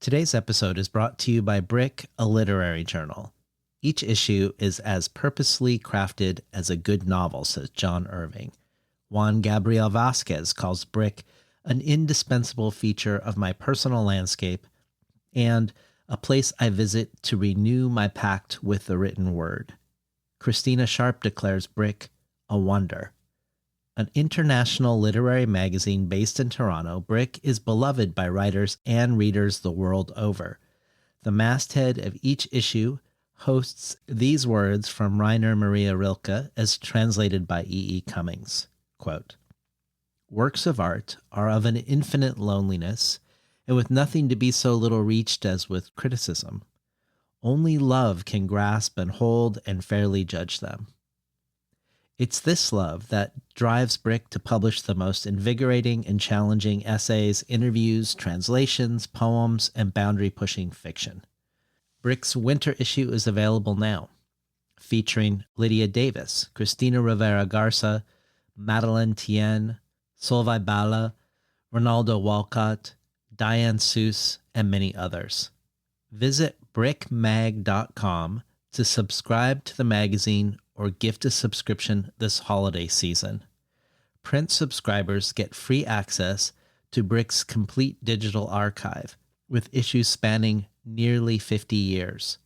Today's episode is brought to you by Brick, a literary journal. Each issue is as purposely crafted as a good novel, says John Irving. Juan Gabriel Vasquez calls Brick an indispensable feature of my personal landscape and a place I visit to renew my pact with the written word. Christina Sharp declares Brick a wonder. An international literary magazine based in Toronto, Brick is beloved by writers and readers the world over. The masthead of each issue hosts these words from Rainer Maria Rilke as translated by E. Cummings. Quote, "Works of art are of an infinite loneliness, and with nothing to be so little reached as with criticism. Only love can grasp and hold and fairly judge them. It's this love that drives Brick to publish the most invigorating and challenging essays, interviews, translations, poems, and boundary-pushing fiction. Brick's winter issue is available now, featuring Lydia Davis, Cristina Rivera Garza, Madeleine Tien, Solvay Bala, Ronaldo Walcott, Diane Seuss, and many others. Visit brickmag.com to subscribe to the magazine or gift a subscription this holiday season. Print subscribers get free access to Brick's complete digital archive, with issues spanning nearly 50 years.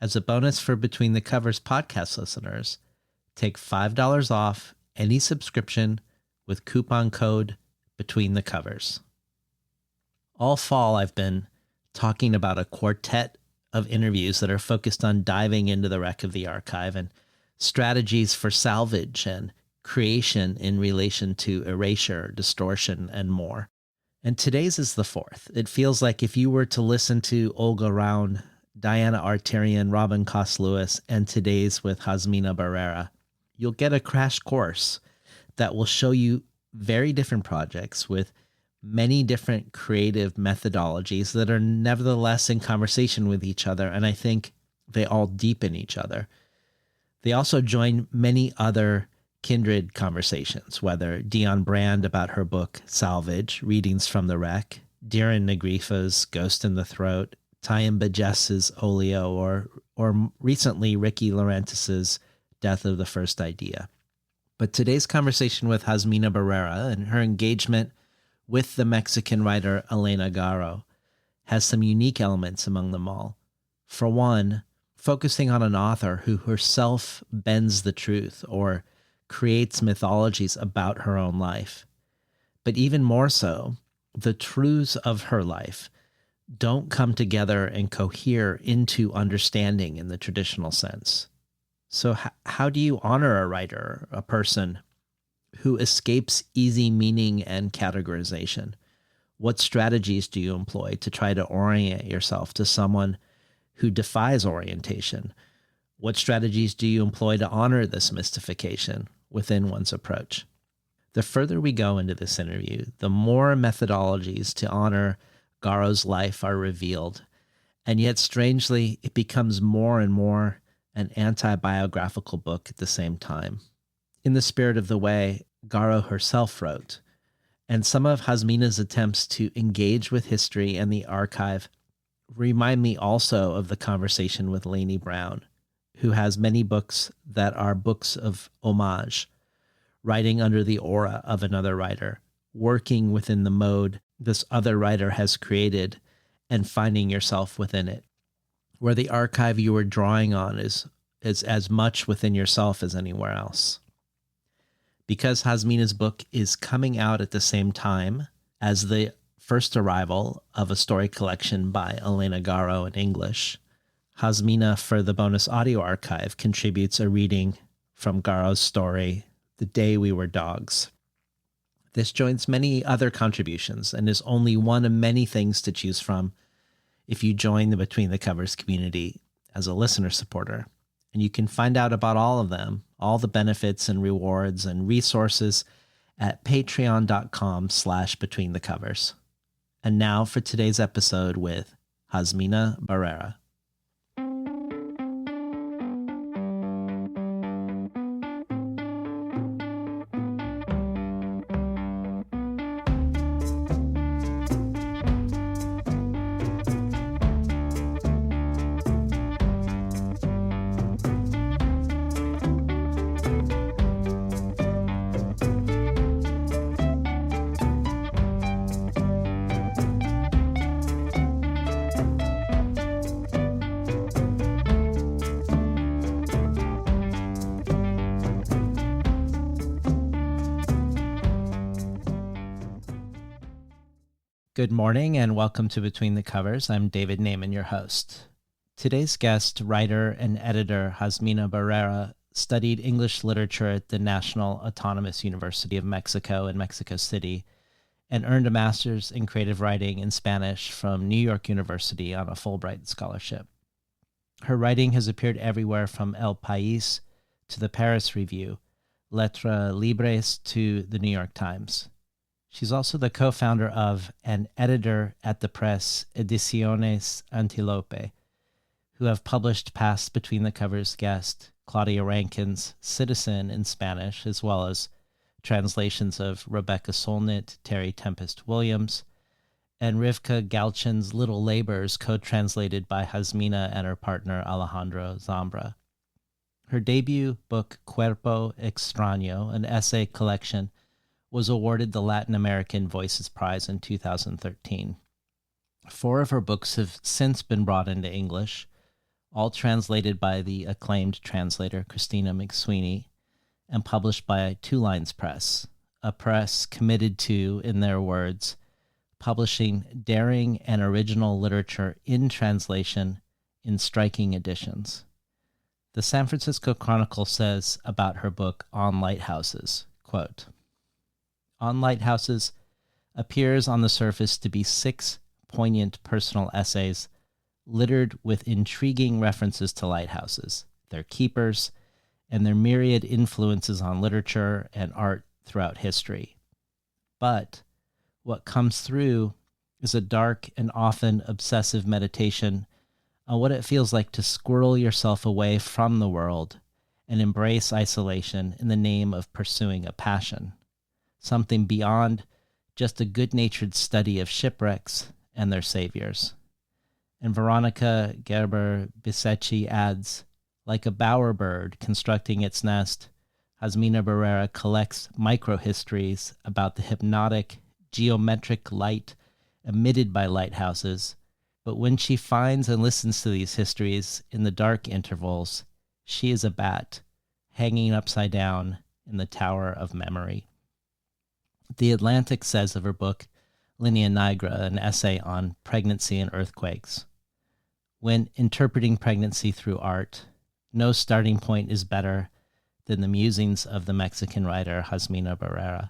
As a bonus for Between the Covers podcast listeners, take $5 off any subscription with coupon code Between the Covers. All fall, I've been talking about a quartet of interviews that are focused on diving into the wreck of the archive and strategies for salvage and creation in relation to erasure, distortion, and more. And today's is the fourth. It feels like if you were to listen to Olga Raun, Diana Artarian, Robin Coss-Lewis, and today's with Jazmina Barrera, you'll get a crash course that will show you very different projects with many different creative methodologies that are nevertheless in conversation with each other, and I think they all deepen each other. They also join many other kindred conversations, whether Dion Brand about her book Salvage, Readings from the Wreck, Darren Negrifa's Ghost in the Throat, Tyam Bajess's Olio, or recently Ricky Laurentis's Death of the First Idea. But today's conversation with Jazmina Barrera and her engagement with the Mexican writer Elena Garro has some unique elements among them all. For one, focusing on an author who herself bends the truth or creates mythologies about her own life. But even more so, the truths of her life don't come together and cohere into understanding in the traditional sense. So how do you honor a writer, a person who escapes easy meaning and categorization? What strategies do you employ to try to orient yourself to someone who defies orientation? What strategies do you employ to honor this mystification within one's approach? The further we go into this interview, the more methodologies to honor Garro's life are revealed. And yet, strangely, it becomes more and more an anti-biographical book at the same time. In the spirit of the way Garro herself wrote, and some of Jazmina's attempts to engage with history and the archive remind me also of the conversation with Lainey Brown, who has many books that are books of homage, writing under the aura of another writer, working within the mode this other writer has created and finding yourself within it, where the archive you are drawing on is as much within yourself as anywhere else. Because Jazmina's book is coming out at the same time as the first arrival of a story collection by Elena Garro in English, Jazmina, for the bonus audio archive, contributes a reading from Garro's story, The Day We Were Dogs. This joins many other contributions and is only one of many things to choose from if you join the Between the Covers community as a listener supporter. And you can find out about all of them, all the benefits and rewards and resources at patreon.com/betweenthecovers. And now for today's episode with Jazmina Barrera. Good morning and welcome to Between the Covers. I'm David Naiman, your host. Today's guest, writer and editor Jazmina Barrera, studied English literature at the National Autonomous University of Mexico in Mexico City and earned a master's in creative writing in Spanish from New York University on a Fulbright scholarship. Her writing has appeared everywhere from El País to the Paris Review, Lettres Libres to the New York Times. She's also the co-founder of and editor at the press Ediciones Antilope, who have published past Between the Covers guest Claudia Rankin's Citizen in Spanish, as well as translations of Rebecca Solnit, Terry Tempest Williams, and Rivka Galchin's Little Labors, co-translated by Jazmina and her partner Alejandro Zambra. Her debut book, Cuerpo Extraño, an essay collection, was awarded the Latin American Voices Prize in 2013. 4 of her books have since been brought into English, all translated by the acclaimed translator Christina McSweeney and published by Two Lines Press, a press committed to, in their words, publishing daring and original literature in translation in striking editions. The San Francisco Chronicle says about her book On Lighthouses, quote, On Lighthouses appears on the surface to be 6 poignant personal essays littered with intriguing references to lighthouses, their keepers, and their myriad influences on literature and art throughout history. But what comes through is a dark and often obsessive meditation on what it feels like to squirrel yourself away from the world and embrace isolation in the name of pursuing a passion, something beyond just a good-natured study of shipwrecks and their saviors. And Veronica Gerber-Bisecci adds, like a bowerbird constructing its nest, Jazmina Barrera collects microhistories about the hypnotic, geometric light emitted by lighthouses, but when she finds and listens to these histories in the dark intervals, she is a bat hanging upside down in the Tower of Memory. The Atlantic says of her book, Linea Nigra, an essay on pregnancy and earthquakes, when interpreting pregnancy through art, no starting point is better than the musings of the Mexican writer Jazmina Barrera.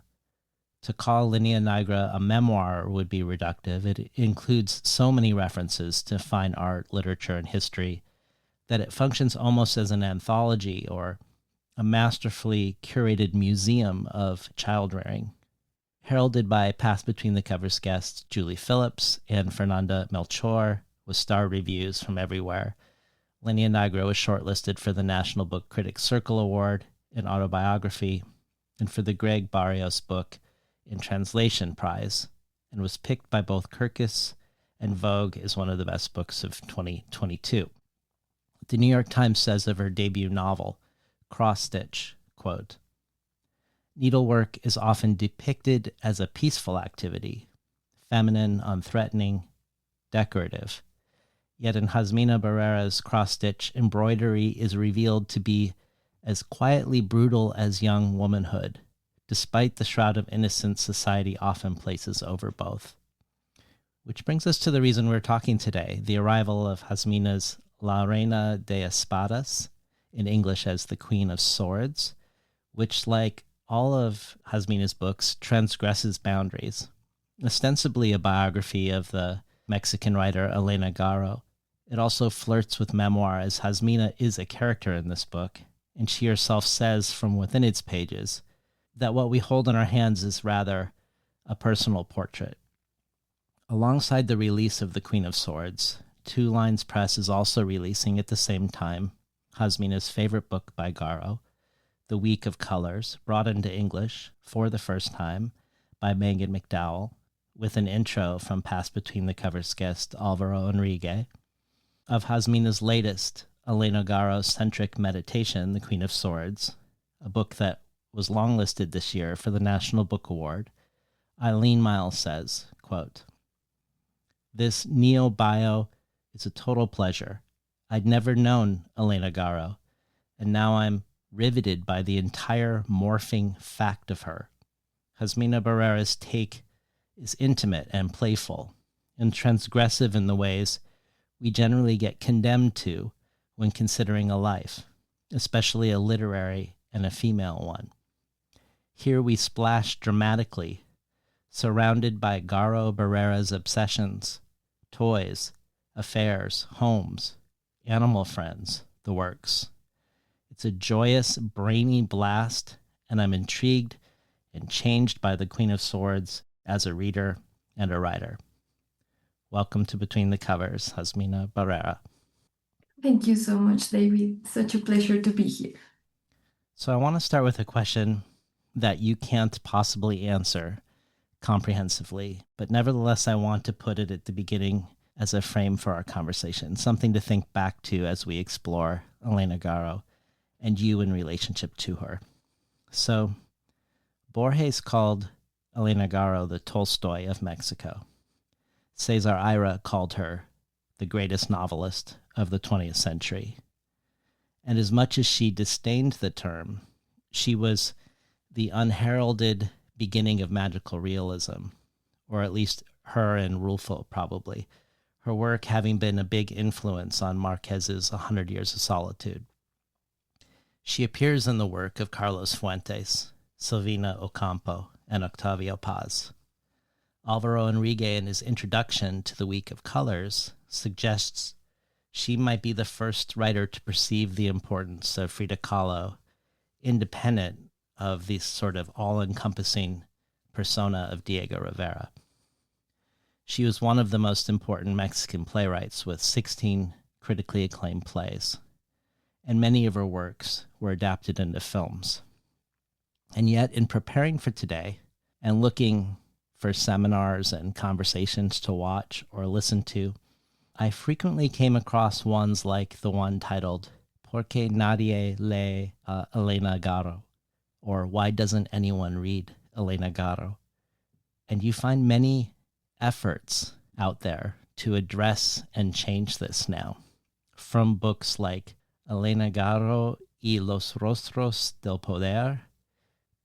To call Linea Nigra a memoir would be reductive. It includes so many references to fine art, literature, and history that it functions almost as an anthology or a masterfully curated museum of child-rearing. Heralded by past Between the Covers guests Julie Phillips and Fernanda Melchor, with star reviews from everywhere, Linea Nigra was shortlisted for the National Book Critics Circle Award in Autobiography and for the Greg Barrios Book in Translation Prize, and was picked by both Kirkus and Vogue as one of the best books of 2022. The New York Times says of her debut novel, Cross Stitch, quote, needlework is often depicted as a peaceful activity, feminine, unthreatening, decorative. Yet in Jazmina Barrera's cross-stitch, embroidery is revealed to be as quietly brutal as young womanhood, despite the shroud of innocence society often places over both. Which brings us to the reason we're talking today, the arrival of Jazmina's La Reina de Espadas, in English as the Queen of Swords, which, like all of Jazmina's books, transgresses boundaries. Ostensibly a biography of the Mexican writer Elena Garro, it also flirts with memoir, as Jazmina is a character in this book, and she herself says from within its pages that what we hold in our hands is rather a personal portrait. Alongside the release of The Queen of Swords, Two Lines Press is also releasing at the same time Jazmina's favorite book by Garro, The Week of Colors, brought into English for the first time by Megan McDowell, with an intro from past Between the Covers guest Alvaro Enrique, of Jazmina's latest Elena Garro-centric meditation, The Queen of Swords, a book that was longlisted this year for the National Book Award. Eileen Miles says, quote, this neo-bio is a total pleasure. I'd never known Elena Garro, and now I'm riveted by the entire morphing fact of her. Jazmina Barrera's take is intimate and playful, and transgressive in the ways we generally get condemned to when considering a life, especially a literary and a female one. Here we splash dramatically, surrounded by Garro Barrera's obsessions, toys, affairs, homes, animal friends, the works. It's a joyous, brainy blast, and I'm intrigued and changed by the Queen of Swords as a reader and a writer. Welcome to Between the Covers, Jazmina Barrera. Thank you so much, David. Such a pleasure to be here. So I want to start with a question that you can't possibly answer comprehensively, but nevertheless I want to put it at the beginning as a frame for our conversation, something to think back to as we explore Elena Garro and you in relationship to her. So Borges called Elena Garro the Tolstoy of Mexico. César Aira called her the greatest novelist of the 20th century. And as much as she disdained the term, she was the unheralded beginning of magical realism, or at least her and Rulfo probably, her work having been a big influence on Marquez's 100 Years of Solitude. She appears in the work of Carlos Fuentes, Silvina Ocampo, and Octavio Paz. Alvaro Enrique, in his introduction to The Week of Colors, suggests she might be the first writer to perceive the importance of Frida Kahlo, independent of the sort of all-encompassing persona of Diego Rivera. She was one of the most important Mexican playwrights with 16 critically acclaimed plays, and many of her works were adapted into films. And yet, in preparing for today and looking for seminars and conversations to watch or listen to, I frequently came across ones like the one titled ¿Por qué nadie lee Elena Garro? Or Why Doesn't Anyone Read Elena Garro? And you find many efforts out there to address and change this now, from books like Elena Garro y los Rostros del Poder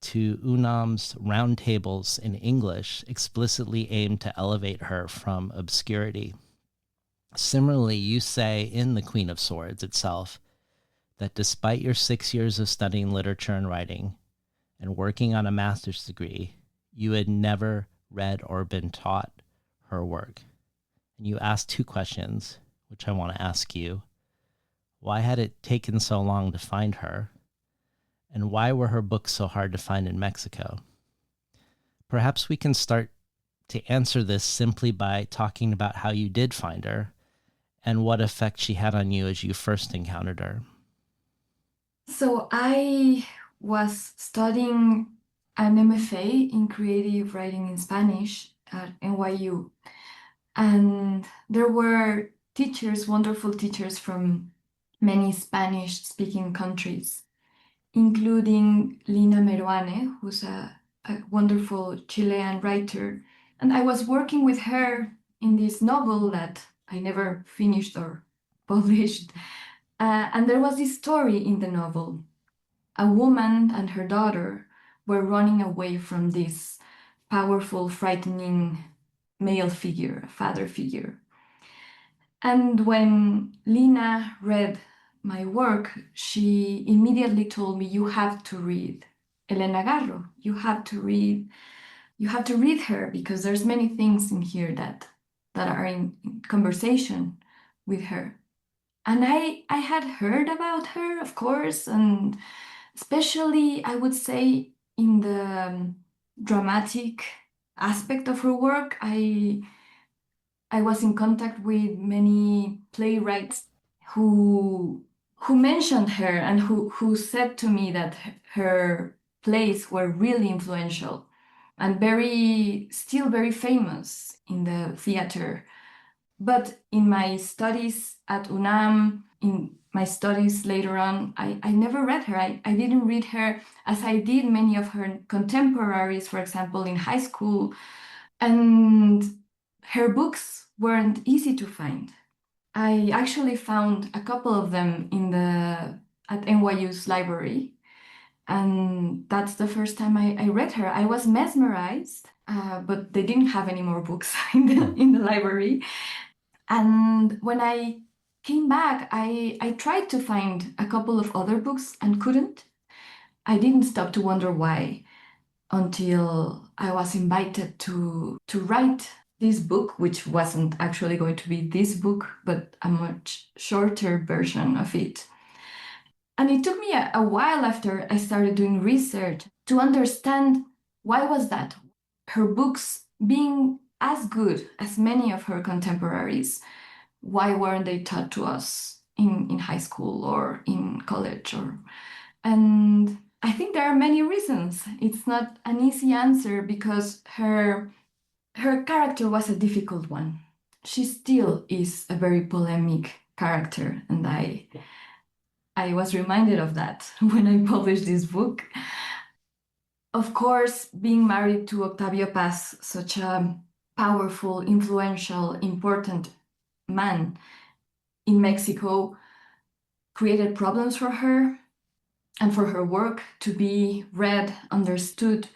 to UNAM's roundtables in English explicitly aimed to elevate her from obscurity. Similarly, you say in The Queen of Swords itself that despite your 6 years of studying literature and writing and working on a master's degree, you had never read or been taught her work. And you asked two questions, which I want to ask you. Why had it taken so long to find her? And why were her books so hard to find in Mexico? Perhaps we can start to answer this simply by talking about how you did find her and what effect she had on you as you first encountered her. So I was studying an MFA in creative writing in Spanish at NYU. And there were teachers, wonderful teachers from many Spanish-speaking countries, including Lina Meruane, who's a wonderful Chilean writer. And I was working with her in this novel that I never finished or published. And there was this story in the novel. A woman and her daughter were running away from this powerful, frightening male figure, a father figure. And when Lina read my work, she immediately told me, you have to read Elena Garro. You have to read her because there's many things in here that are in conversation with her. And I had heard about her, of course, and especially, I would say, in the dramatic aspect of her work, I was in contact with many playwrights who mentioned her and who said to me that her plays were really influential and still very famous in the theater. But in my studies at UNAM, in my studies later on, I never read her. I didn't read her as I did many of her contemporaries, for example, in high school. And her books weren't easy to find. I actually found a couple of them at NYU's library. And that's the first time I read her. I was mesmerized, but they didn't have any more books in the library. And when I came back, I tried to find a couple of other books and couldn't. I didn't stop to wonder why until I was invited to write this book, which wasn't actually going to be this book, but a much shorter version of it. And it took me a while after I started doing research to understand why was that. Her books being as good as many of her contemporaries, why weren't they taught to us in high school or in college? And I think there are many reasons. It's not an easy answer because her character was a difficult one. She still is a very polemic character, and I was reminded of that when I published this book. Of course, being married to Octavio Paz, such a powerful, influential, important man in Mexico, created problems for her and for her work to be read, understood,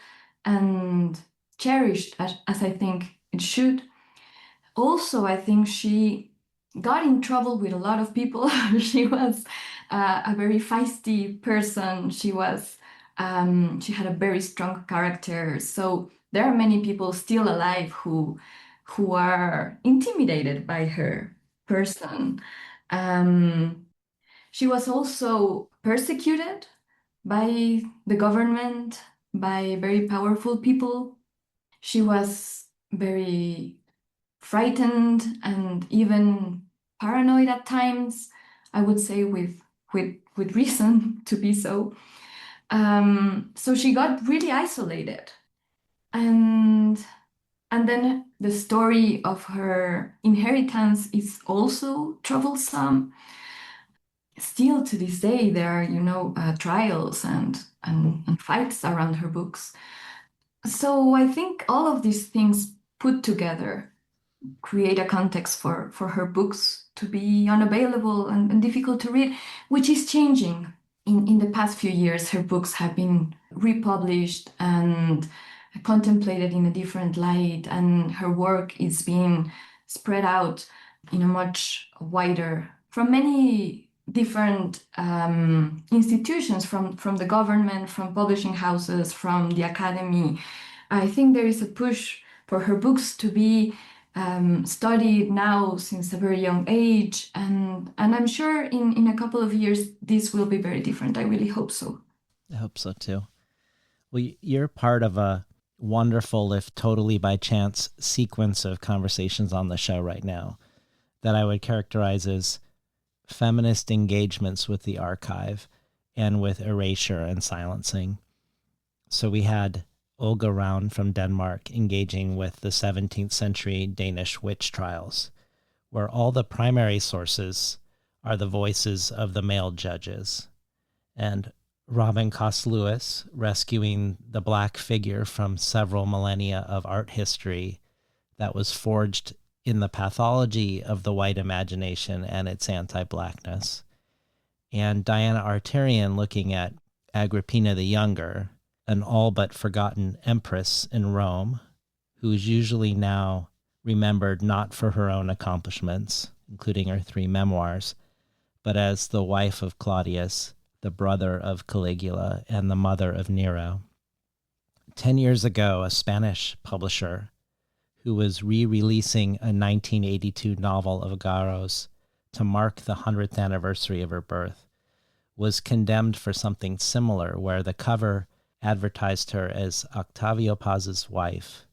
and cherished as I think it should. Also, I think she got in trouble with a lot of people. She was a very feisty person. She had a very strong character. So there are many people still alive who are intimidated by her person. She was also persecuted by the government, by very powerful people. She was very frightened and even paranoid at times, I would say with reason to be so. So she got really isolated. And then the story of her inheritance is also troublesome. Still to this day, there are, trials and fights around her books. So I think all of these things put together create a context for her books to be unavailable and difficult to read, which is changing. In the past few years, her books have been republished and contemplated in a different light, and her work is being spread out in a much wider, from many different institutions, from the government, from publishing houses, from the academy. I think there is a push for her books to be studied now since a very young age, and I'm sure in a couple of years this will be very different. I really hope so. I hope so too. Well, you're part of a wonderful, if totally by chance, sequence of conversations on the show right now that I would characterize as feminist engagements with the archive and with erasure and silencing. So we had Olga Ravn from Denmark engaging with the 17th century Danish witch trials, where all the primary sources are the voices of the male judges. And Robin Cost-Lewis rescuing the Black figure from several millennia of art history that was forged in the pathology of the white imagination and its anti-Blackness. And Diana Artarian looking at Agrippina the Younger, an all but forgotten empress in Rome, who is usually now remembered not for her own accomplishments, including her 3 memoirs, but as the wife of Claudius, the brother of Caligula, and the mother of Nero. 10 years ago, a Spanish publisher who was re-releasing a 1982 novel of Garro's to mark the 100th anniversary of her birth was condemned for something similar, where the cover advertised her as Octavio Paz's wife,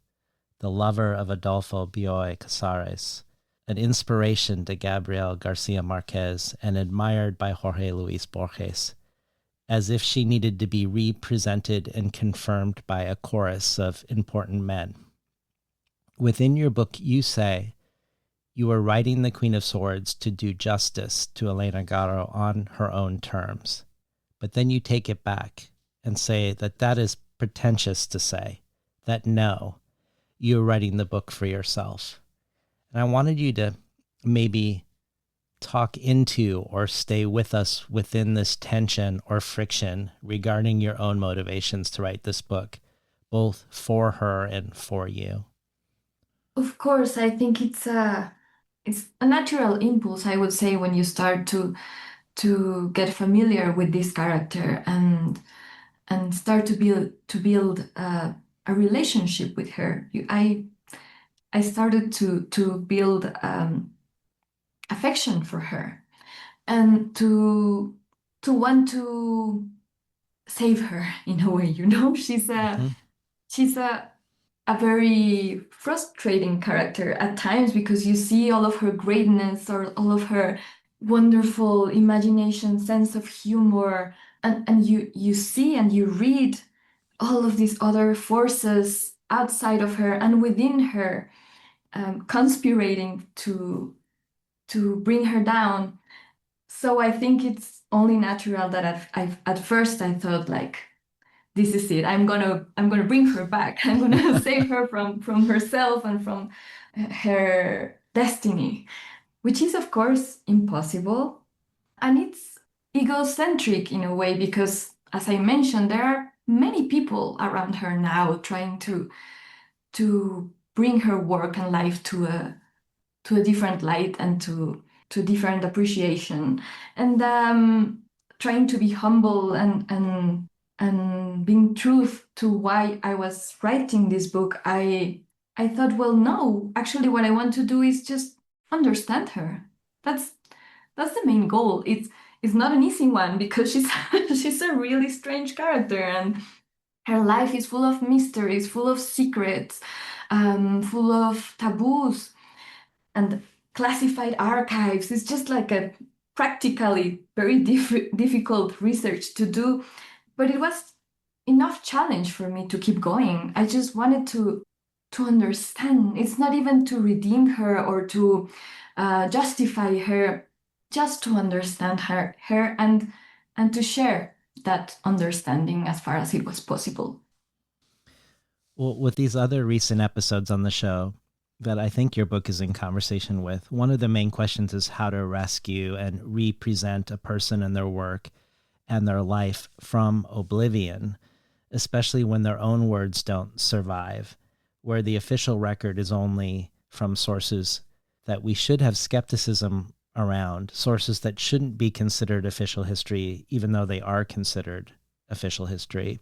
the lover of Adolfo Bioy Casares, an inspiration to Gabriel Garcia Marquez and admired by Jorge Luis Borges, as if she needed to be represented and confirmed by a chorus of important men. Within your book, you say you are writing The Queen of Swords to do justice to Elena Garro on her own terms, but then you take it back and say that is pretentious to say, that no, you're writing the book for yourself. And I wanted you to maybe talk into or stay with us within this tension or friction regarding your own motivations to write this book, both for her and for you? Of course, I think it's a natural impulse, I would say, when you start to get familiar with this character and start to build a relationship with her. I started to build affection for her and to want to save her in a way. She's a Mm-hmm. she's a very frustrating character at times because you see all of her greatness or all of her wonderful imagination, sense of humor, and you see and you read all of these other forces outside of her and within her, conspirating to bring her down. So I think it's only natural that at first I thought like, this is it. I'm gonna bring her back. I'm gonna save her from herself and from her destiny, which is of course impossible, and it's egocentric in a way because, as I mentioned, there are many people around her now trying to bring her work and life to a different light and to different appreciation, and trying to be humble and being truth to why I was writing this book. I thought, well, no, actually what I want to do is just understand her. That's the main goal. It's not an easy one because she's she's a really strange character, and her life is full of mysteries, full of secrets, full of taboos and classified archives. It's just like a practically very difficult research to do, but it was enough challenge for me to keep going. I just wanted to understand. It's not even to redeem her or to justify her, just to understand her and to share that understanding as far as it was possible. Well, with these other recent episodes on the show that I think your book is in conversation with, one of the main questions is how to rescue and represent a person and their work and their life from oblivion, especially when their own words don't survive, where the official record is only from sources that we should have skepticism around, sources that shouldn't be considered official history, even though they are considered official history.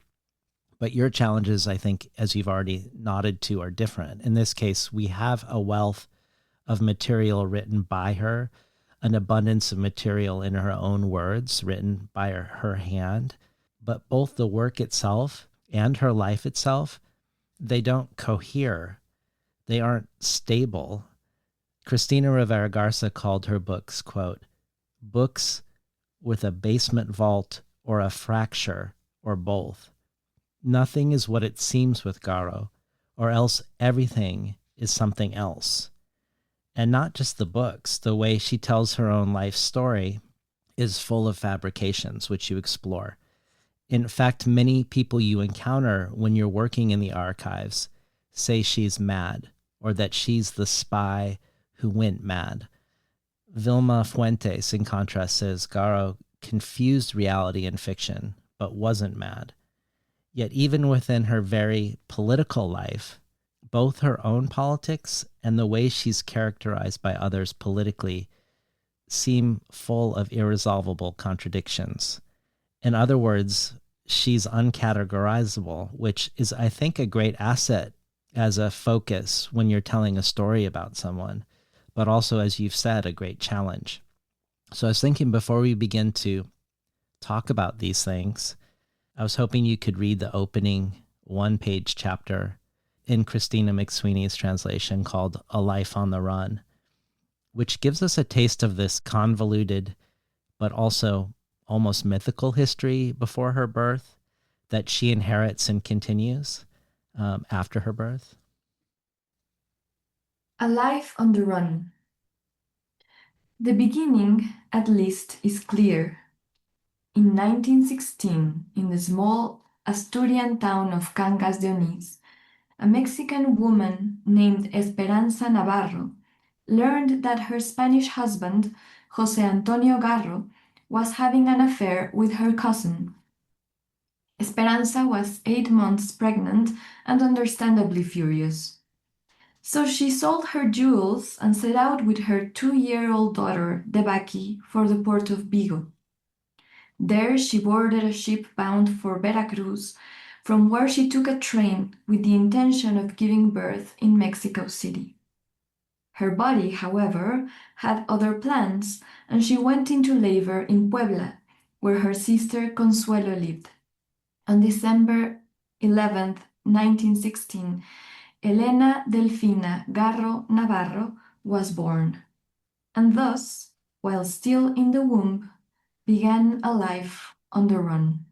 But your challenges, I think, as you've already nodded to, are different. In this case, we have a wealth of material written by her, an abundance of material in her own words written by her hand. But both the work itself and her life itself, they don't cohere. They aren't stable. Cristina Rivera Garza called her books, quote, books with a basement vault or a fracture or both. Nothing is what it seems with Garro, or else everything is something else. And not just the books, the way she tells her own life story is full of fabrications, which you explore. In fact, many people you encounter when you're working in the archives say she's mad, or that she's the spy who went mad. Vilma Fuentes, in contrast, says Garro confused reality and fiction, but wasn't mad. Yet even within her very political life, both her own politics and the way she's characterized by others politically seem full of irresolvable contradictions. In other words, she's uncategorizable, which is, I think, a great asset as a focus when you're telling a story about someone, but also, as you've said, a great challenge. So I was thinking before we begin to talk about these things, I was hoping you could read the opening one-page chapter in Christina McSweeney's translation called A Life on the Run, which gives us a taste of this convoluted but also almost mythical history before her birth that she inherits and continues after her birth. A life on the run. The beginning, at least, is clear. In 1916, in the small Asturian town of Cangas de Onís, a Mexican woman named Esperanza Navarro learned that her Spanish husband, Jose Antonio Garro, was having an affair with her cousin. Esperanza was 8 months pregnant and understandably furious. So she sold her jewels and set out with her 2-year-old daughter, Debaki, for the port of Vigo. There she boarded a ship bound for Veracruz, from where she took a train with the intention of giving birth in Mexico City. Her body, however, had other plans, and she went into labor in Puebla, where her sister Consuelo lived. On December 11, 1916, Elena Delfina Garro Navarro was born, and thus, while still in the womb, began a life on the run.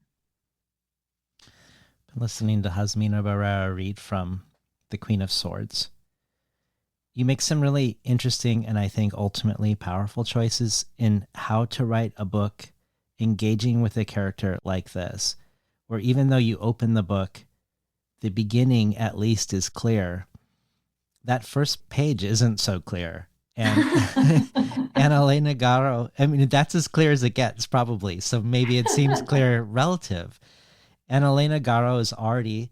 Listening to Jazmina Barrera read from The Queen of Swords. You make some really interesting and I think ultimately powerful choices in how to write a book engaging with a character like this, where even though you open the book, the beginning at least is clear. That first page isn't so clear. And and Elena Garro, I mean, that's as clear as it gets, probably. So maybe it seems clear relative. And Elena Garro is already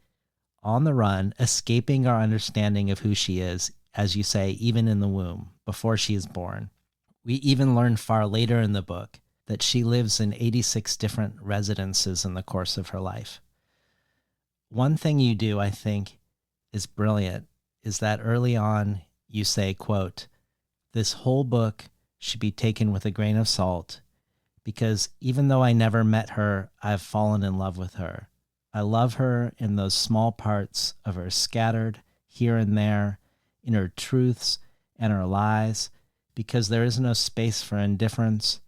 on the run, escaping our understanding of who she is, as you say, even in the womb, before she is born. We even learn far later in the book that she lives in 86 different residences in the course of her life. One thing you do, I think, is brilliant, is that early on you say, quote, "This whole book should be taken with a grain of salt, because even though I never met her, I've fallen in love with her. I love her in those small parts of her scattered here and there, in her truths and her lies, because there is no space for indifference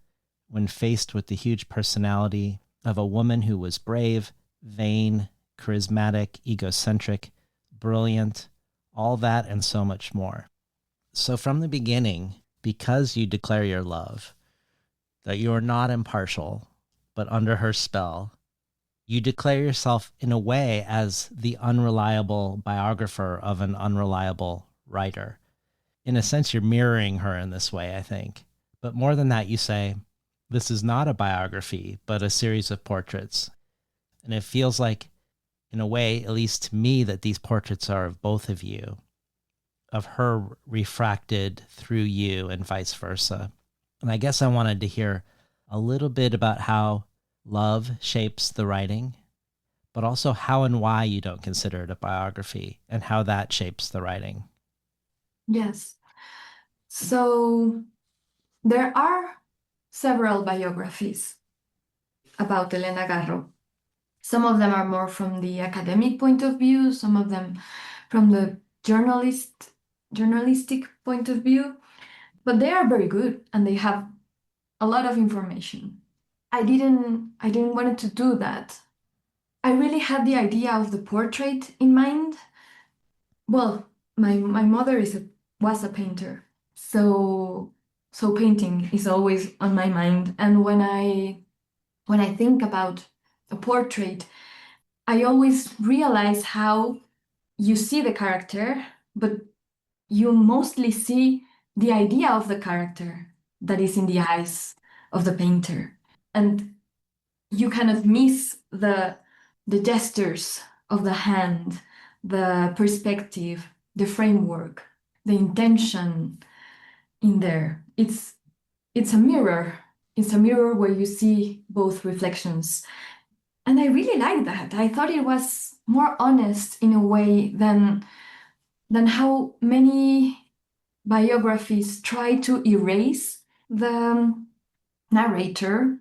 when faced with the huge personality of a woman who was brave, vain, charismatic, egocentric, brilliant, all that and so much more." So from the beginning, because you declare your love, that you are not impartial, but under her spell, you declare yourself in a way as the unreliable biographer of an unreliable writer. In a sense, you're mirroring her in this way, I think. But more than that, you say, this is not a biography, but a series of portraits. And it feels like, in a way, at least to me, that these portraits are of both of you, of her refracted through you and vice versa. And I guess I wanted to hear a little bit about how love shapes the writing, but also how and why you don't consider it a biography and how that shapes the writing. Yes. So there are several biographies about Elena Garro. Some of them are more from the academic point of view, some of them from the journalistic point of view, but they are very good and they have a lot of information. I didn't want to do that. I really had the idea of the portrait in mind. Well, my mother was a painter, so painting is always on my mind. And when I think about a portrait, I always realize how you see the character, but you mostly see the idea of the character that is in the eyes of the painter. And you cannot miss the gestures of the hand, the perspective, the framework, the intention in there. It's a mirror. It's a mirror where you see both reflections. And I really like that. I thought it was more honest in a way than how many biographies try to erase the narrator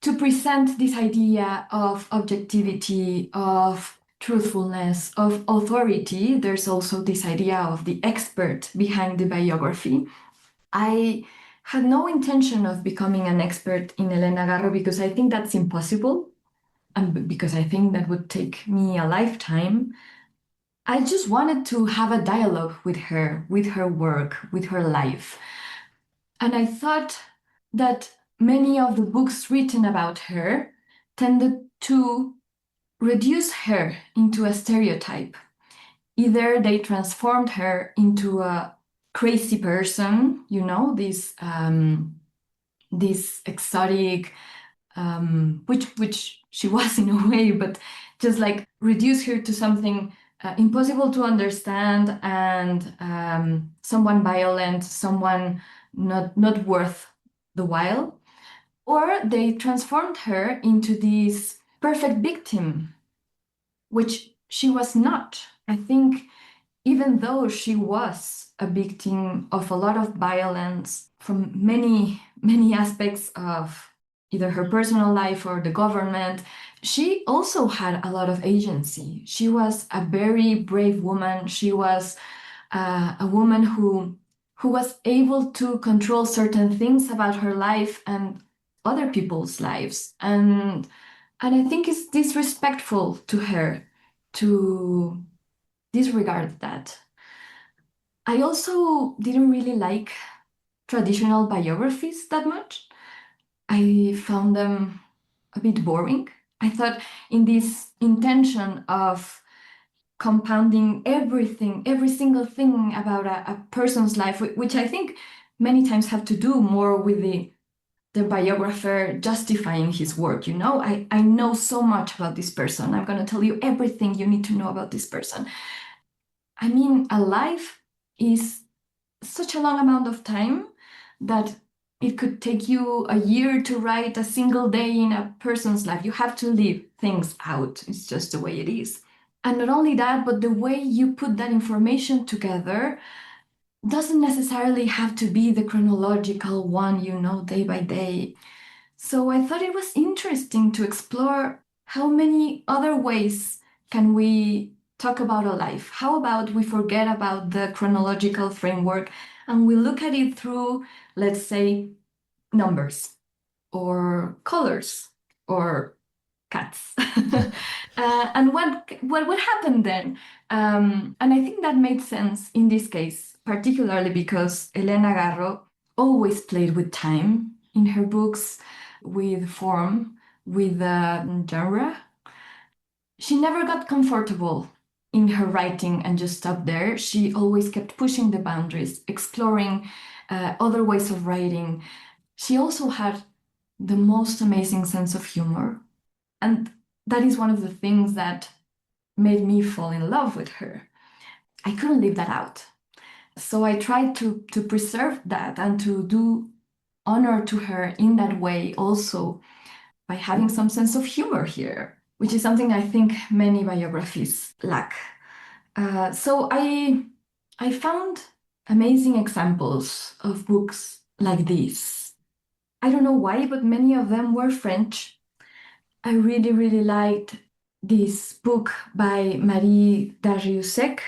to present this idea of objectivity, of truthfulness, of authority. There's also this idea of the expert behind the biography. I had no intention of becoming an expert in Elena Garro because I think that's impossible, and because I think that would take me a lifetime. I just wanted to have a dialogue with her work, with her life. And I thought that many of the books written about her tended to reduce her into a stereotype. Either they transformed her into a crazy person, this exotic, which she was in a way, but just like reduce her to something impossible to understand, and someone violent, someone not worth the while. Or they transformed her into this perfect victim, which she was not. I think even though she was a victim of a lot of violence from many aspects of either her personal life or the government, she also had a lot of agency. She was a very brave woman. She was a woman who was able to control certain things about her life and other people's lives. And I think it's disrespectful to her to disregard that. I also didn't really like traditional biographies that much. I found them a bit boring. I thought in this intention of compounding everything, every single thing about a person's life, which I think many times have to do more with the biographer justifying his work. I know so much about this person. I'm going to tell you everything you need to know about this person. I mean, a life is such a long amount of time that it could take you a year to write a single day in a person's life. You have to leave things out. It's just the way it is. And not only that, but the way you put that information together doesn't necessarily have to be the chronological one, day by day. So I thought it was interesting to explore how many other ways can we talk about a life. How about we forget about the chronological framework and we look at it through, let's say, numbers or colors or cats. And what happened then? And I think that made sense in this case, particularly because Elena Garro always played with time in her books, with form, with genre. She never got comfortable in her writing and just stopped there. She always kept pushing the boundaries, exploring other ways of writing. She also had the most amazing sense of humor. And that is one of the things that made me fall in love with her. I couldn't leave that out. So I tried to preserve that and to do honor to her in that way also by having some sense of humor here, which is something I think many biographies lack. So I found amazing examples of books like this. I don't know why, but many of them were French. I really, really liked this book by Marie Darrieussecq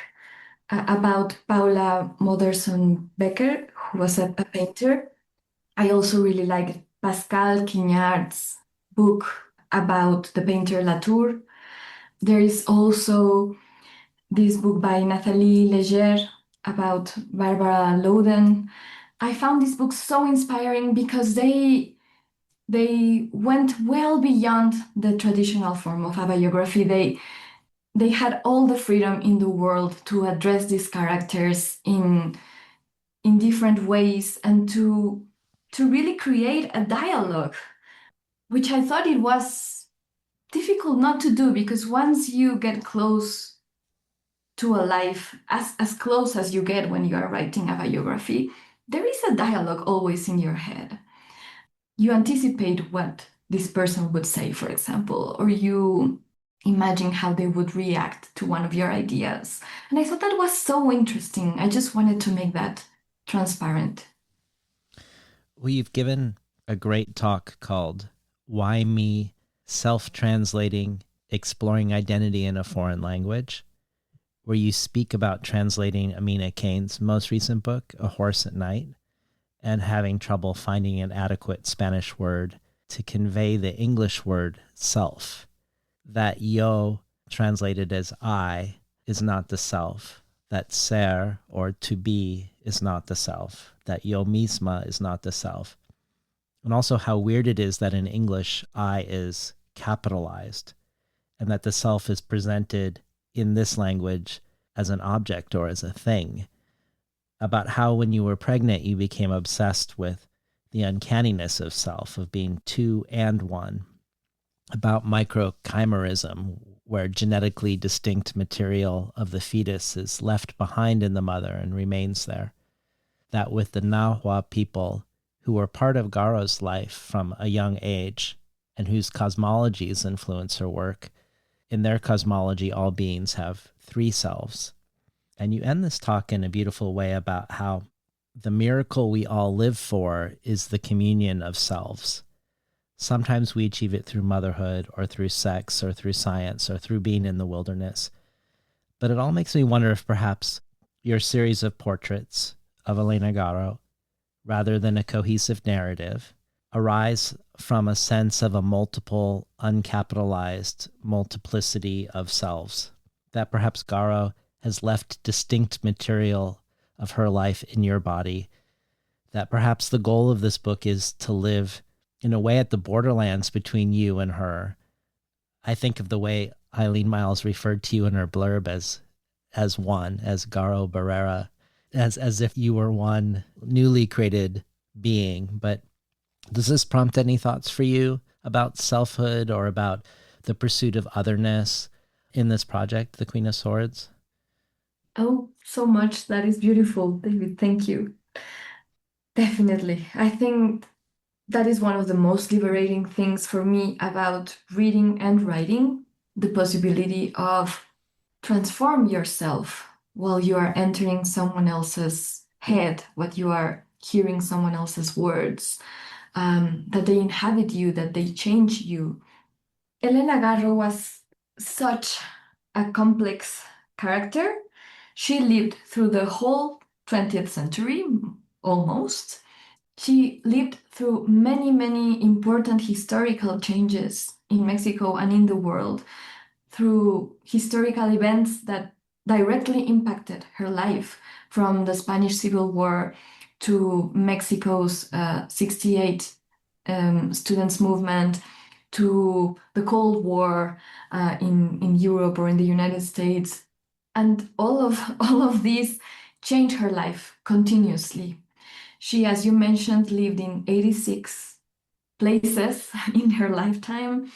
about Paula Modersohn Becker, who was a painter. I also really liked Pascal Quignard's book about the painter Latour. There is also this book by Nathalie Léger about Barbara Loden. I found these books so inspiring because they went well beyond the traditional form of a biography. They had all the freedom in the world to address these characters in different ways and to really create a dialogue, which I thought it was difficult not to do, because once you get close to a life, as close as you get when you are writing a biography, there is a dialogue always in your head. You anticipate what this person would say, for example, or you imagine how they would react to one of your ideas. And I thought that was so interesting. I just wanted to make that transparent. Well, you've given a great talk called Why Me? Self-Translating, Exploring Identity in a Foreign Language, where you speak about translating Amina Cain's most recent book, A Horse at Night, and having trouble finding an adequate Spanish word to convey the English word self. That yo, translated as I, is not the self. That ser, or to be, is not the self. That yo misma is not the self. And also how weird it is that in English, I is capitalized, and that the self is presented in this language as an object or as a thing. about how when you were pregnant, you became obsessed with the uncanniness of self, of being two and one, about microchimerism, where genetically distinct material of the fetus is left behind in the mother and remains there. That with the Nahua people, who were part of Garro's life from a young age and whose cosmologies influence her work, in their cosmology, all beings have three selves. And you end this talk in a beautiful way about how the miracle we all live for is the communion of selves. Sometimes we achieve it through motherhood or through sex or through science or through being in the wilderness. But it all makes me wonder if perhaps your series of portraits of Elena Garro, rather than a cohesive narrative, arise from a sense of a multiple, uncapitalized multiplicity of selves, that perhaps Garro has left distinct material of her life in your body, that perhaps the goal of this book is to live in a way at the borderlands between you and her. I think of the way Eileen Miles referred to you in her blurb as one, as Garro Barrera, as if you were one newly created being. But does this prompt any thoughts for you about selfhood or about the pursuit of otherness in this project, The Queen of Swords? Oh, so much. That is beautiful, David. Thank you. Definitely. I think that is one of the most liberating things for me about reading and writing, the possibility of transform yourself while you are entering someone else's head, what you are hearing someone else's words, that they inhabit you, that they change you. Elena Garro was such a complex character. She lived through the whole 20th century, almost. She lived through many, many important historical changes in Mexico and in the world, through historical events that directly impacted her life, from the Spanish Civil War to Mexico's 68 students' movement, to the Cold War in Europe or in the United States. And all of these changed her life continuously. She, as you mentioned, lived in 86 places in her lifetime.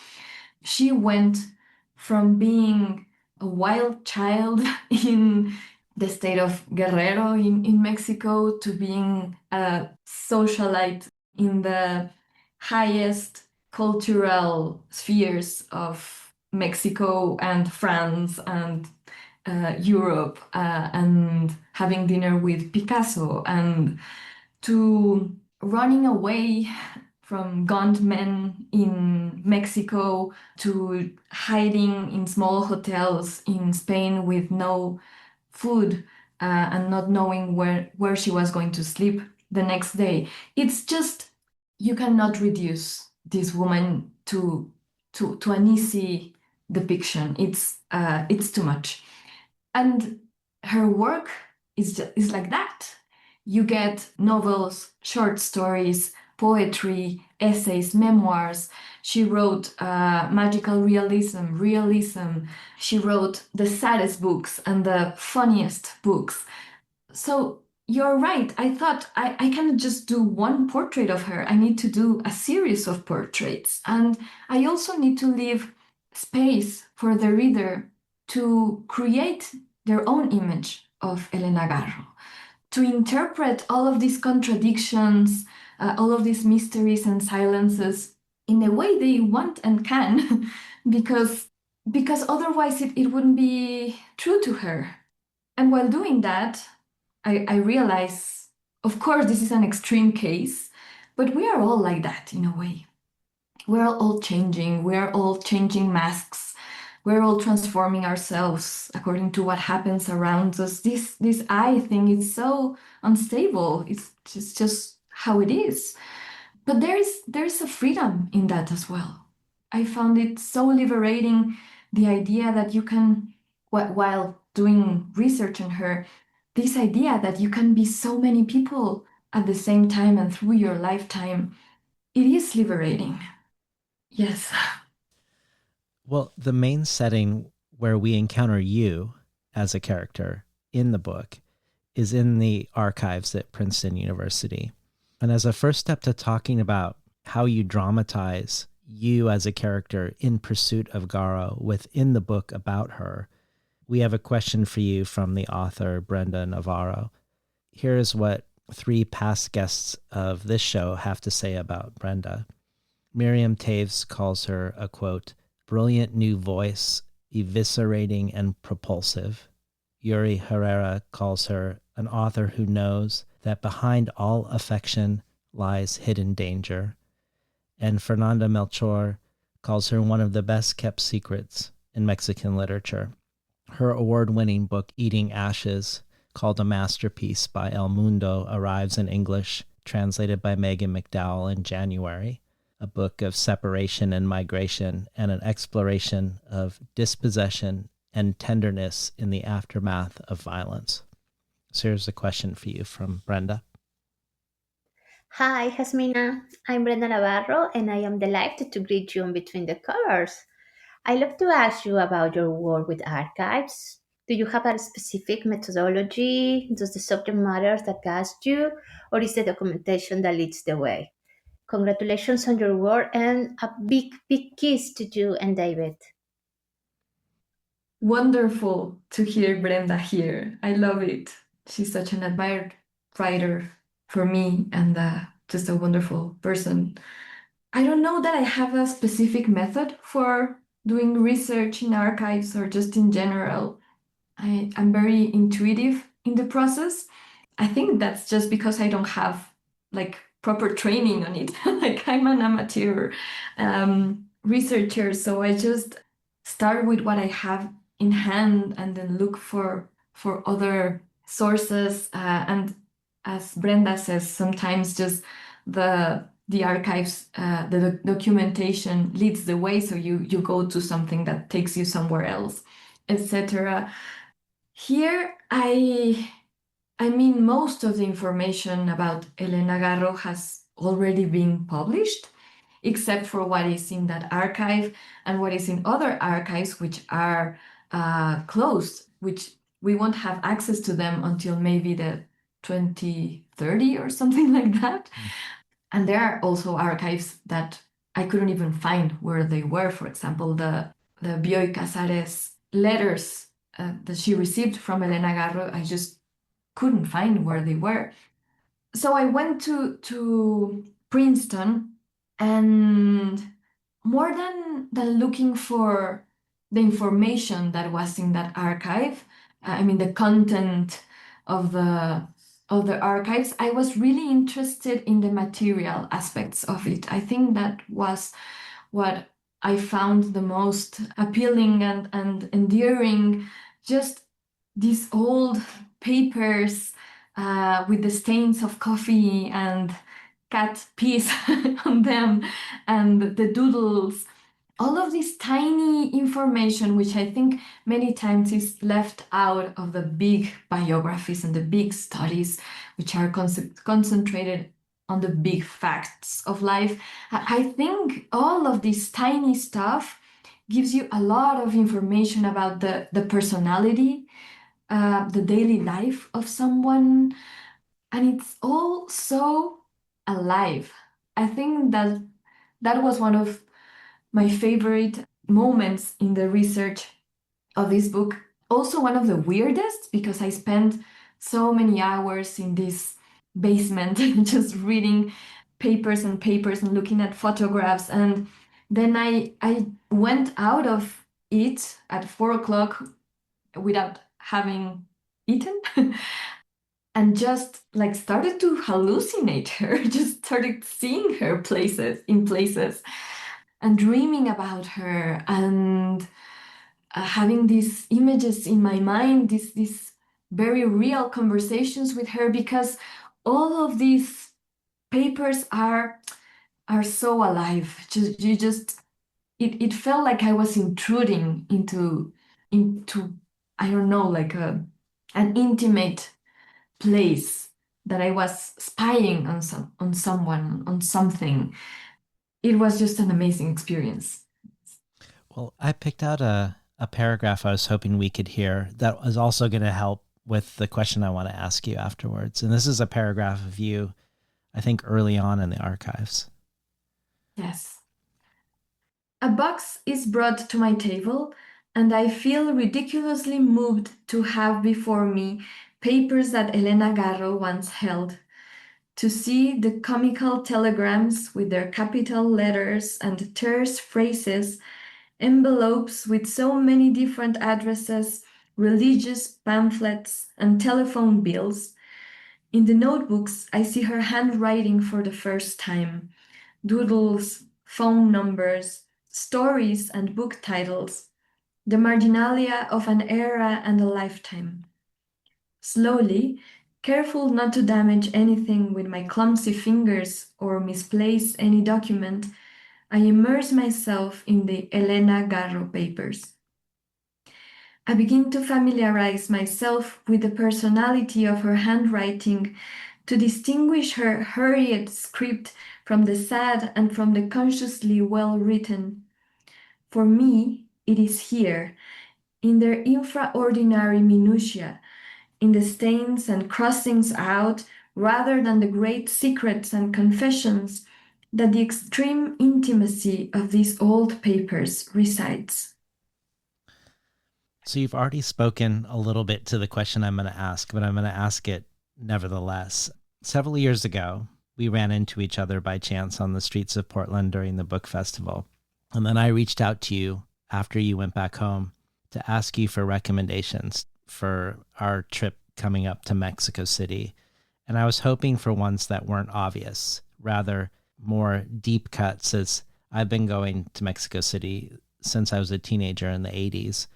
She went from being a wild child in the state of Guerrero in Mexico to being a socialite in the highest cultural spheres of Mexico and France and Europe, and having dinner with Picasso, and to running away from gaunt men in Mexico, to hiding in small hotels in Spain with no food, and not knowing where she was going to sleep the next day. It's just, you cannot reduce this woman to an easy depiction. It's too much. And her work is like that. You get novels, short stories, poetry, essays, memoirs. She wrote magical realism. She wrote the saddest books and the funniest books. So you're right. I thought I cannot just do one portrait of her. I need to do a series of portraits. And I also need to leave space for the reader to create their own image of Elena Garro, to interpret all of these contradictions, all of these mysteries and silences in the way they want and can, because otherwise it wouldn't be true to her. And while doing that, I realize, of course, this is an extreme case, but we are all like that in a way. We're all changing. We're all changing masks. We're all transforming ourselves according to what happens around us. This I thing is so unstable. It's just how it is. But there is a freedom in that as well. I found it so liberating, the idea that you can, while doing research on her, this idea that you can be so many people at the same time and through your lifetime. It is liberating. Yes. Well, the main setting where we encounter you as a character in the book is in the archives at Princeton University. And as a first step to talking about how you dramatize you as a character in pursuit of Garro within the book about her, we have a question for you from the author, Brenda Navarro. Here's what 3 past guests of this show have to say about Brenda. Miriam Taves calls her a, quote, brilliant new voice, eviscerating and propulsive. Yuri Herrera calls her an author who knows that behind all affection lies hidden danger. And Fernanda Melchor calls her one of the best kept secrets in Mexican literature. Her award-winning book, Eating Ashes, called a masterpiece by El Mundo, arrives in English, translated by Megan McDowell in January, a book of separation and migration and an exploration of dispossession and tenderness in the aftermath of violence. So here's a question for you from Brenda. Hi, Jazmina. I'm Brenda Navarro, and I am delighted to greet you in between the colors. I love to ask you about your work with archives. Do you have a specific methodology? Does the subject matter that guides you, or is the documentation that leads the way? Congratulations on your work, and a big, big kiss to you and David. Wonderful to hear Brenda here. I love it. She's such an admired writer for me and just a wonderful person. I don't know that I have a specific method for doing research in archives or just in general. I'm very intuitive in the process. I think that's just because I don't have like proper training on it. Like I'm an amateur researcher, so I just start with what I have in hand and then look for other sources. And as Brenda says, sometimes just the archives, the documentation leads the way, so you go to something that takes you somewhere else, etc. Here, I mean, most of the information about Elena Garro has already been published, except for what is in that archive and what is in other archives, which are closed, which we won't have access to them until maybe the 2030 or something like that. And there are also archives that I couldn't even find where they were. For example, the Bioy Casares letters that she received from Elena Garro, I just couldn't find where they were. So I went to Princeton, and more than looking for the information that was in that archive, I mean the content of the archives, I was really interested in the material aspects of it. I think that was what I found the most appealing and endearing. Just these old papers with the stains of coffee and cat piss on them, and the doodles, all of this tiny information, which I think many times is left out of the big biographies and the big studies, which are concentrated on the big facts of life. I think all of this tiny stuff gives you a lot of information about the personality, the daily life of someone, and it's all so alive. I think that that was one of my favorite moments in the research of this book. Also, one of the weirdest, because I spent so many hours in this basement just reading papers and papers and looking at photographs. And then I went out of it at 4 o'clock without having eaten. And just like started to hallucinate her, just started seeing her in places and dreaming about her and having these images in my mind, these very real conversations with her, because all of these papers are so alive. It felt like I was intruding into I don't know, like an intimate place, that I was spying on someone, on something. It was just an amazing experience. Well, I picked out a paragraph I was hoping we could hear that was also going to help with the question I want to ask you afterwards. And this is a paragraph of you, I think, early on in the archives. Yes. A box is brought to my table, and I feel ridiculously moved to have before me papers that Elena Garro once held. To see the comical telegrams with their capital letters and terse phrases, envelopes with so many different addresses, religious pamphlets, and telephone bills. In the notebooks, I see her handwriting for the first time. Doodles, phone numbers, stories, and book titles. The marginalia of an era and a lifetime. Slowly, careful not to damage anything with my clumsy fingers or misplace any document, I immerse myself in the Elena Garro papers. I begin to familiarize myself with the personality of her handwriting, to distinguish her hurried script from the sad and from the consciously well written. For me, it is here, in their infraordinary minutiae, in the stains and crossings out, rather than the great secrets and confessions, that the extreme intimacy of these old papers resides. So you've already spoken a little bit to the question I'm going to ask, but I'm going to ask it nevertheless. Several years ago, we ran into each other by chance on the streets of Portland during the book festival. And then I reached out to you after you went back home to ask you for recommendations for our trip coming up to Mexico City. And I was hoping for ones that weren't obvious, rather more deep cuts, as I've been going to Mexico City since I was a teenager in the 80s.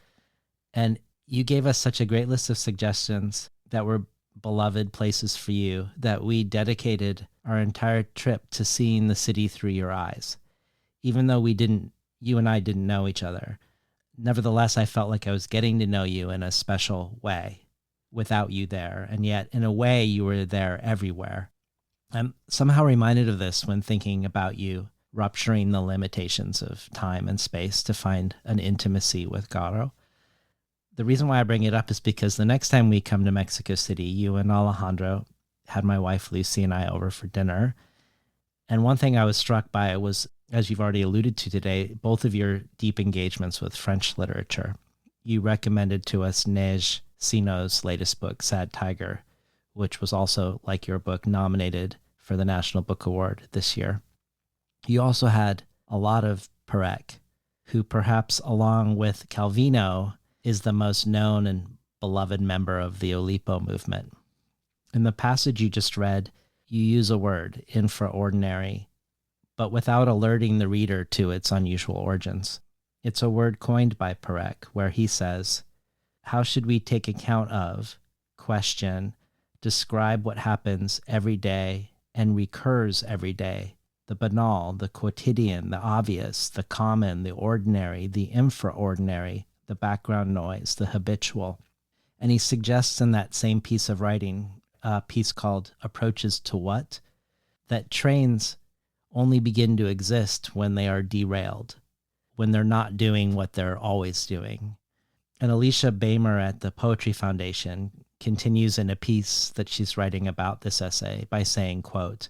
And you gave us such a great list of suggestions that were beloved places for you that we dedicated our entire trip to seeing the city through your eyes. Even though you and I didn't know each other, nevertheless, I felt like I was getting to know you in a special way without you there. And yet, in a way, you were there everywhere. I'm somehow reminded of this when thinking about you rupturing the limitations of time and space to find an intimacy with Garro. The reason why I bring it up is because the next time we come to Mexico City, you and Alejandro had my wife Lucy and I over for dinner. And one thing I was struck by was, as you've already alluded to today, both of your deep engagements with French literature. You recommended to us Neige Sino's latest book, Sad Tiger, which was also, like your book, nominated for the National Book Award this year. You also had a lot of Perec, who perhaps along with Calvino is the most known and beloved member of the Oulipo movement. In the passage you just read, you use a word, infraordinary, but without alerting the reader to its unusual origins. It's a word coined by Perec, where he says, how should we take account of, question, describe what happens every day and recurs every day, the banal, the quotidian, the obvious, the common, the ordinary, the infraordinary, the background noise, the habitual. And he suggests in that same piece of writing, a piece called Approaches to What, that trains only begin to exist when they are derailed, when they're not doing what they're always doing. And Alicia Bamer at the Poetry Foundation continues in a piece that she's writing about this essay by saying, quote,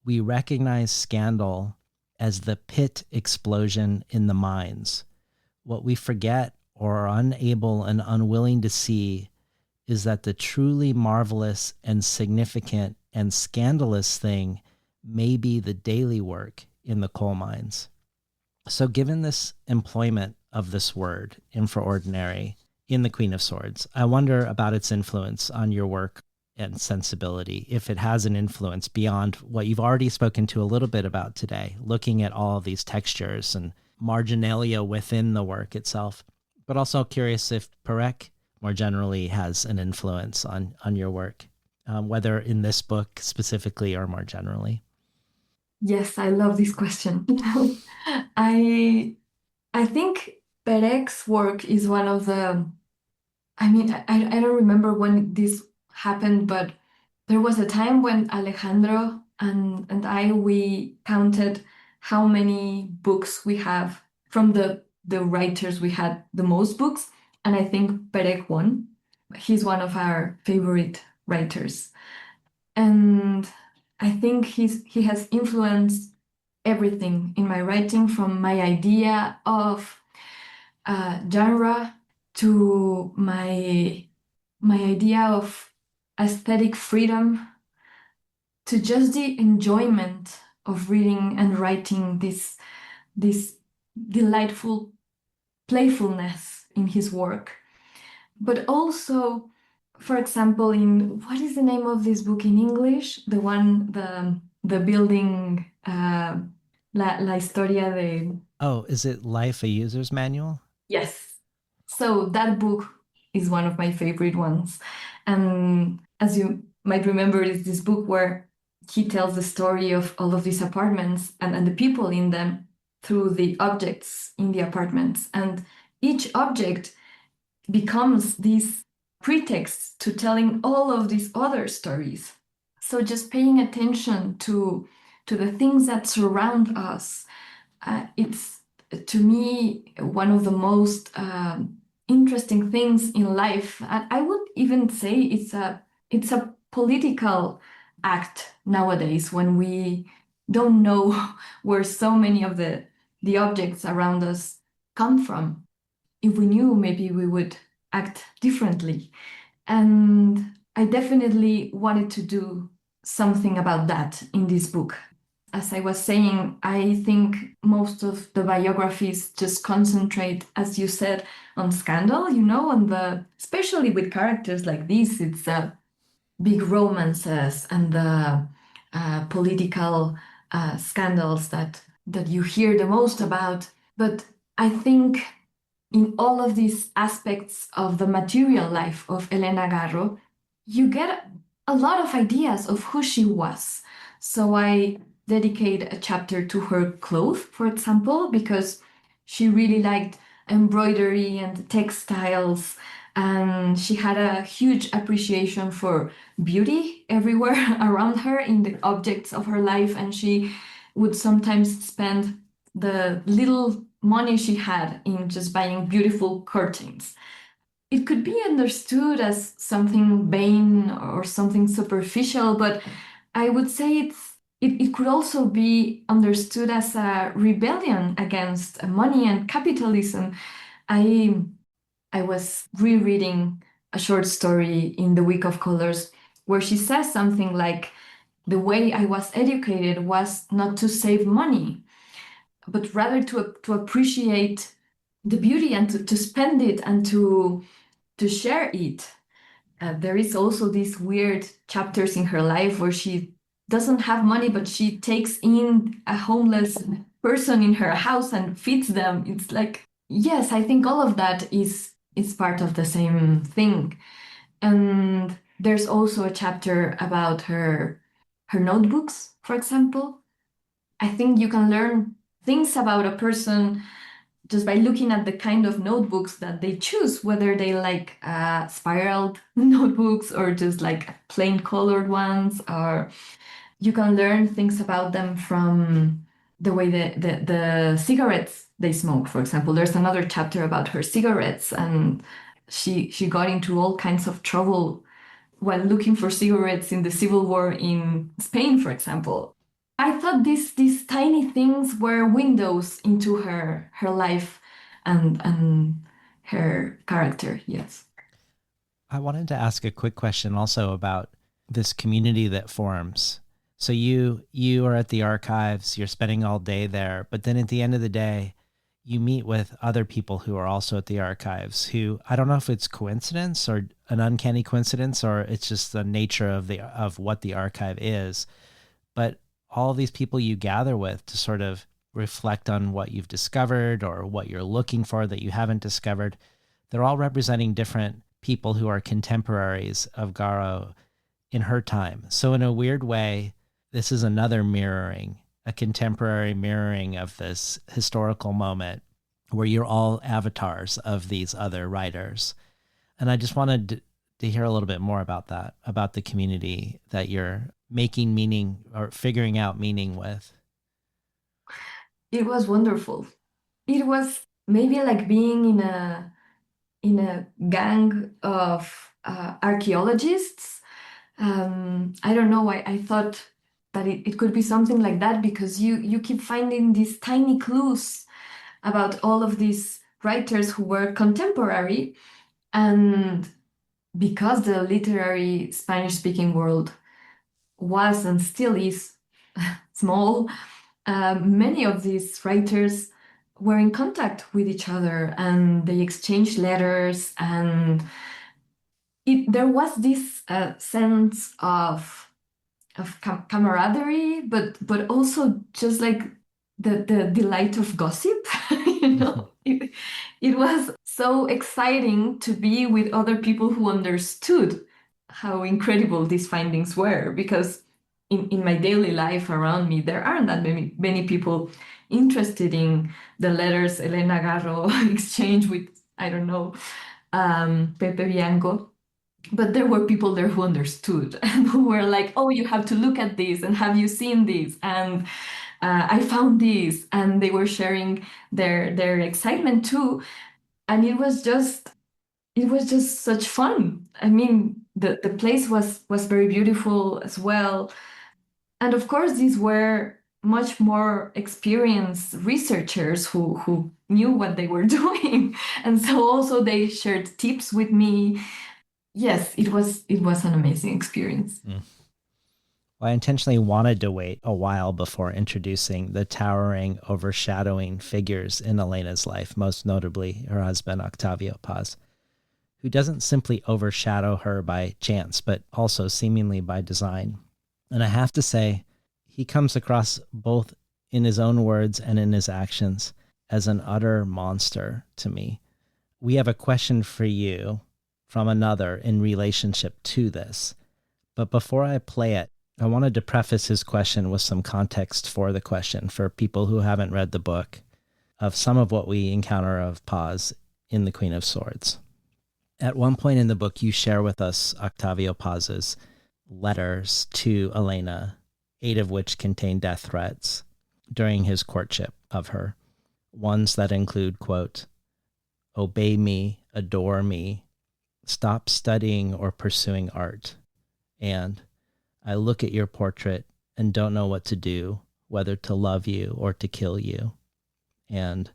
we recognize scandal as the pit explosion in the minds. What we forget or are unable and unwilling to see is that the truly marvelous and significant and scandalous thing may be the daily work in the coal mines. So given this employment of this word, infraordinary, in the Queen of Swords, I wonder about its influence on your work and sensibility, if it has an influence beyond what you've already spoken to a little bit about today, looking at all of these textures and marginalia within the work itself. But also curious if Perec more generally has an influence on your work, whether in this book specifically or more generally. Yes, I love this question. I think Perec's work is one of the, I don't remember when this happened, but there was a time when Alejandro and I, we counted how many books we have from the writers we had the most books, and I think Perec won. He's one of our favorite writers. And I think he has influenced everything in my writing, from my idea of genre to my idea of aesthetic freedom, to just the enjoyment of reading and writing, this delightful playfulness in his work. But also, for example, in what is the name of this book in English? The building, la historia de. Oh, is it Life a User's Manual? Yes. So that book is one of my favorite ones. And as you might remember, it's this book where he tells the story of all of these apartments and the people in them through the objects in the apartments. And each object becomes this pretext to telling all of these other stories. So just paying attention to the things that surround us, it's, to me, one of the most interesting things in life. And I would even say it's a political act nowadays, when we don't know where so many of the objects around us come from. If we knew, maybe we would act differently. And I definitely wanted to do something about that in this book. As I was saying, I think most of the biographies just concentrate, as you said, on scandal, especially with characters like this, it's big romances and the political scandals that you hear the most about. But I think in all of these aspects of the material life of Elena Garro, you get a lot of ideas of who she was. So I dedicate a chapter to her clothes, for example, because she really liked embroidery and textiles, and she had a huge appreciation for beauty everywhere around her in the objects of her life, and she would sometimes spend the little money she had in just buying beautiful curtains. It could be understood as something vain or something superficial, but I would say it could also be understood as a rebellion against money and capitalism. I was rereading a short story in the Week of Colors where she says something like, the way I was educated was not to save money, but rather to appreciate the beauty and to spend it and to share it. There is also these weird chapters in her life where she doesn't have money, but she takes in a homeless person in her house and feeds them. It's like, yes, I think all of that is part of the same thing. And there's also a chapter about her notebooks, for example. I think you can learn things about a person just by looking at the kind of notebooks that they choose, whether they like spiraled notebooks or just like plain colored ones, or you can learn things about them from the way the cigarettes they smoke. For example, there's another chapter about her cigarettes, and she got into all kinds of trouble while looking for cigarettes in the civil war in Spain, for example. I thought these tiny things were windows into her life and her character. Yes. I wanted to ask a quick question also about this community that forms. So you are at the archives, you're spending all day there, but then at the end of the day, you meet with other people who are also at the archives who, I don't know if it's coincidence or an uncanny coincidence, or it's just the nature of what the archive is. But all these people you gather with to sort of reflect on what you've discovered or what you're looking for that you haven't discovered, they're all representing different people who are contemporaries of Garro in her time. So in a weird way, this is another mirroring, a contemporary mirroring of this historical moment where you're all avatars of these other writers. And I just wanted to hear a little bit more about that, about the community that you're making meaning or figuring out meaning with. It was wonderful. It was maybe like being in a gang of archaeologists. I don't know. I thought that it could be something like that because you keep finding these tiny clues about all of these writers who were contemporary. And because the literary Spanish-speaking world was and still is small, many of these writers were in contact with each other and they exchanged letters, and there was this sense of camaraderie, but also just like the delight of gossip. It was so exciting to be with other people who understood how incredible these findings were, because in my daily life around me, there aren't that many people interested in the letters Elena Garro exchanged with, I don't know, Pepe Bianco. But there were people there who understood and who were like, oh, you have to look at this, and have you seen this? And I found this, and they were sharing their excitement too. And it was just such fun. I mean, the place was very beautiful as well. And of course, these were much more experienced researchers who knew what they were doing. And so also they shared tips with me. Yes, it was an amazing experience. Well, I intentionally wanted to wait a while before introducing the towering, overshadowing figures in Elena's life, most notably her husband, Octavio Paz, who doesn't simply overshadow her by chance, but also seemingly by design. And I have to say, he comes across both in his own words and in his actions as an utter monster to me. We have a question for you from another in relationship to this. But before I play it, I wanted to preface his question with some context for the question for people who haven't read the book of some of what we encounter of Paz in The Queen of Swords. At one point in the book, you share with us Octavio Paz's letters to Elena, 8 of which contain death threats during his courtship of her. Ones that include, quote, "Obey me, adore me, stop studying or pursuing art," and "I look at your portrait and don't know what to do, whether to love you or to kill you," and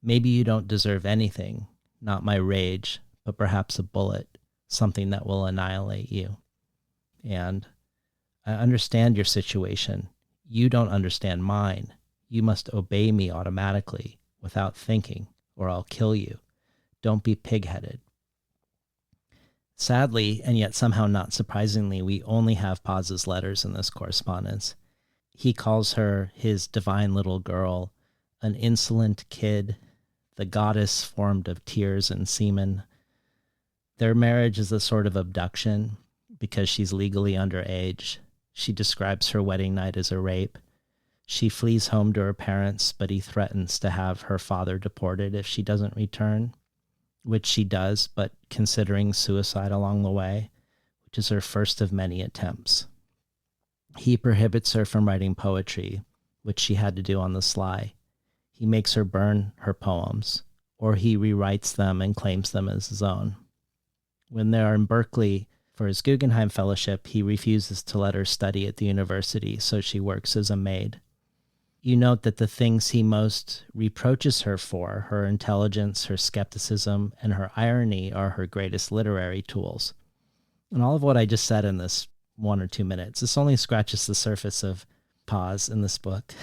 "Maybe you don't deserve anything, not my rage, but perhaps a bullet, something that will annihilate you," and "I understand your situation. You don't understand mine. You must obey me automatically, without thinking, or I'll kill you. Don't be pig-headed." Sadly, and yet somehow not surprisingly, we only have Paz's letters in this correspondence. He calls her his divine little girl, an insolent kid, the goddess formed of tears and semen. Their marriage is a sort of abduction because she's legally underage. She describes her wedding night as a rape. She flees home to her parents, but he threatens to have her father deported if she doesn't return, which she does, but considering suicide along the way, which is her first of many attempts. He prohibits her from writing poetry, which she had to do on the sly. He makes her burn her poems, or he rewrites them and claims them as his own. When they are in Berkeley for his Guggenheim Fellowship, he refuses to let her study at the university, so she works as a maid. You note that the things he most reproaches her for, her intelligence, her skepticism, and her irony, are her greatest literary tools. And all of what I just said in this 1 or 2 minutes, this only scratches the surface of Paz in this book.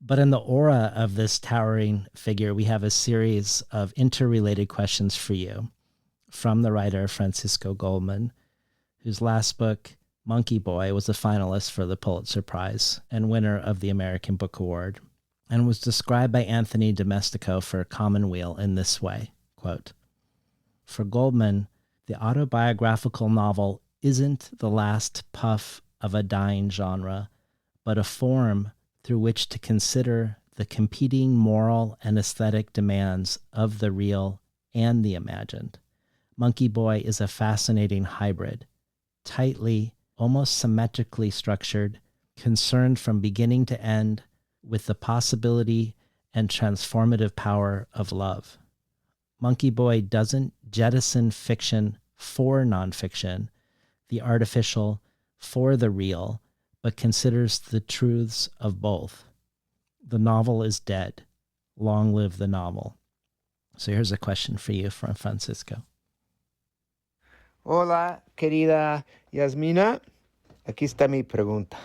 But in the aura of this towering figure, we have a series of interrelated questions for you from the writer Francisco Goldman, whose last book, Monkey Boy, was a finalist for the Pulitzer Prize and winner of the American Book Award, and was described by Anthony Domestico for Commonweal in this way, quote, "For Goldman, the autobiographical novel isn't the last puff of a dying genre, but a form through which to consider the competing moral and aesthetic demands of the real and the imagined. Monkey Boy is a fascinating hybrid, tightly, almost symmetrically structured, concerned from beginning to end with the possibility and transformative power of love. Monkey Boy doesn't jettison fiction for nonfiction, the artificial for the real, but considers the truths of both. The novel is dead. Long live the novel. So here's a question for you from Francisco. Hola, querida Jazmina. Aquí está mi pregunta.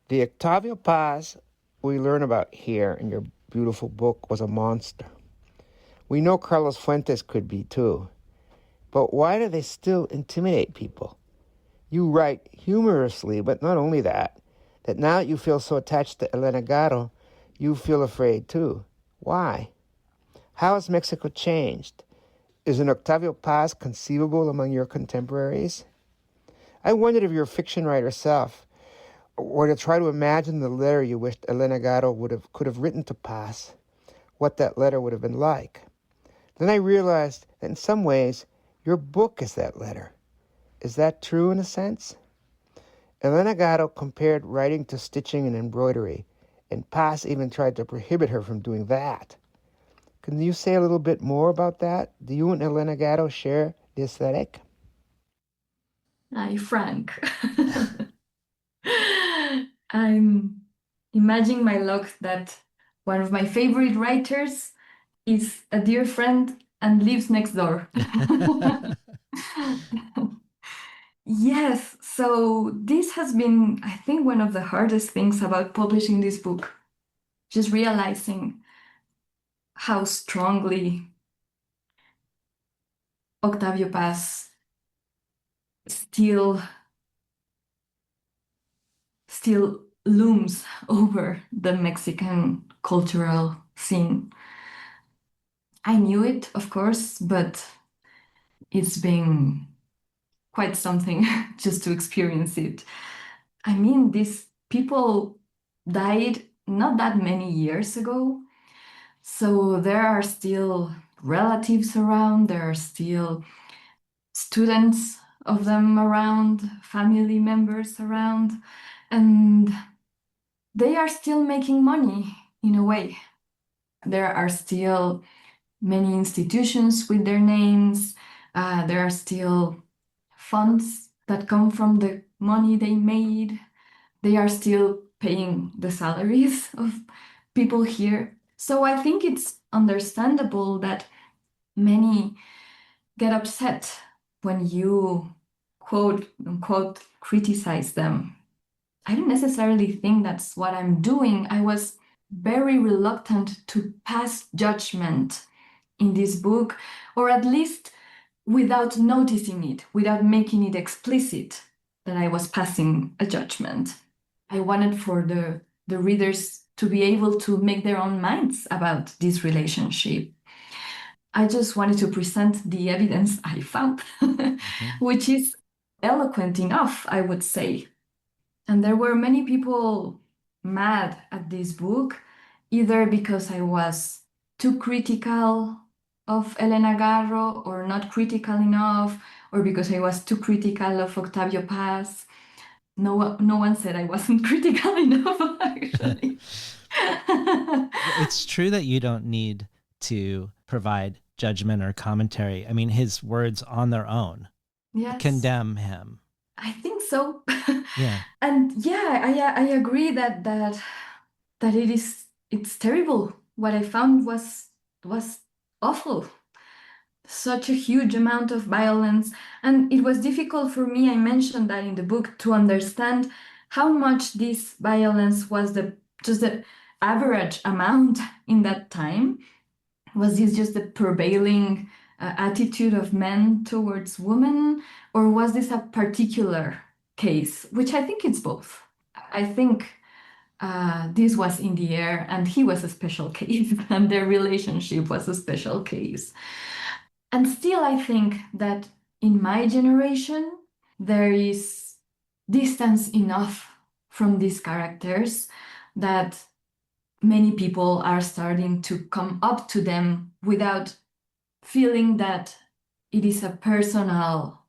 The Octavio Paz we learn about here in your beautiful book was a monster. We know Carlos Fuentes could be too. But why do they still intimidate people? You write humorously, but not only that now you feel so attached to Elena Garro, you feel afraid too. Why? How has Mexico changed? Is an Octavio Paz conceivable among your contemporaries? I wondered if your fiction writer self were to try to imagine the letter you wished Elena Garro could have written to Paz, what that letter would have been like. Then I realized that in some ways, your book is that letter. Is that true in a sense? Elena Garro compared writing to stitching and embroidery, and Paz even tried to prohibit her from doing that. Can you say a little bit more about that? Do you and Elena Garro share the aesthetic? Hi, Frank. I'm imagining my luck that one of my favorite writers is a dear friend and lives next door. Yes, so this has been, I think, one of the hardest things about publishing this book. Just realizing how strongly Octavio Paz still looms over the Mexican cultural scene. I knew it, of course, but it's been quite something just to experience it. I mean, these people died not that many years ago, so there are still relatives around, there are still students of them around, family members around, and they are still making money in a way. There are still many institutions with their names. There are still funds that come from the money they made. They are still paying the salaries of people here. So I think it's understandable that many get upset when you quote unquote criticize them. I don't necessarily think that's what I'm doing. I was very reluctant to pass judgment in this book, or at least without noticing it, without making it explicit that I was passing a judgment. I wanted for the readers to be able to make their own minds about this relationship. I just wanted to present the evidence I found, which is eloquent enough, I would say. And there were many people mad at this book, either because I was too critical of Elena Garro or not critical enough, or because I was too critical of Octavio Paz. No one said I wasn't critical enough, actually. It's true that you don't need to provide judgment or commentary. I mean, his words on their own condemn him. I think so. Yeah. And yeah, I agree that it's terrible. What I found was awful. Such a huge amount of violence. And it was difficult for me, I mentioned that in the book, to understand how much this violence was just the average amount in that time. Was this just the prevailing attitude of men towards women, or was this a particular case, which I think it's both. I think this was in the air, and he was a special case, and their relationship was a special case. And still, I think that in my generation, there is distance enough from these characters that many people are starting to come up to them without feeling that it is a personal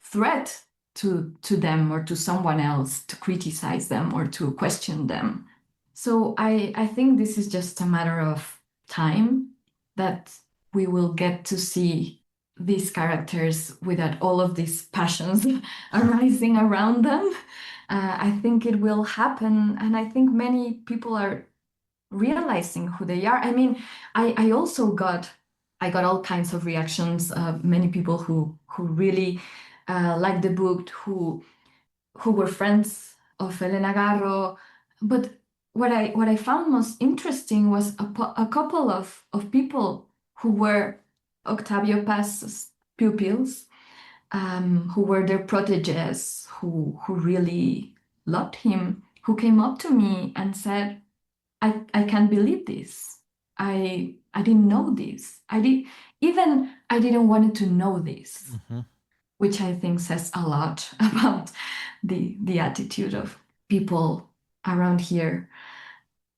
threat to them or to someone else to criticize them or to question them. So I think this is just a matter of time that we will get to see these characters without all of these passions arising around them. I think it will happen, and I think many people are realizing who they are. I mean, I also got all kinds of reactions. Many people who really liked the book, who were friends of Elena Garro. But what I found most interesting was a couple of people who were Octavio Paz's pupils, who were their proteges, who really loved him, who came up to me and said, I can't believe this. I didn't know this. I didn't want to know this, which I think says a lot about the attitude of people around here.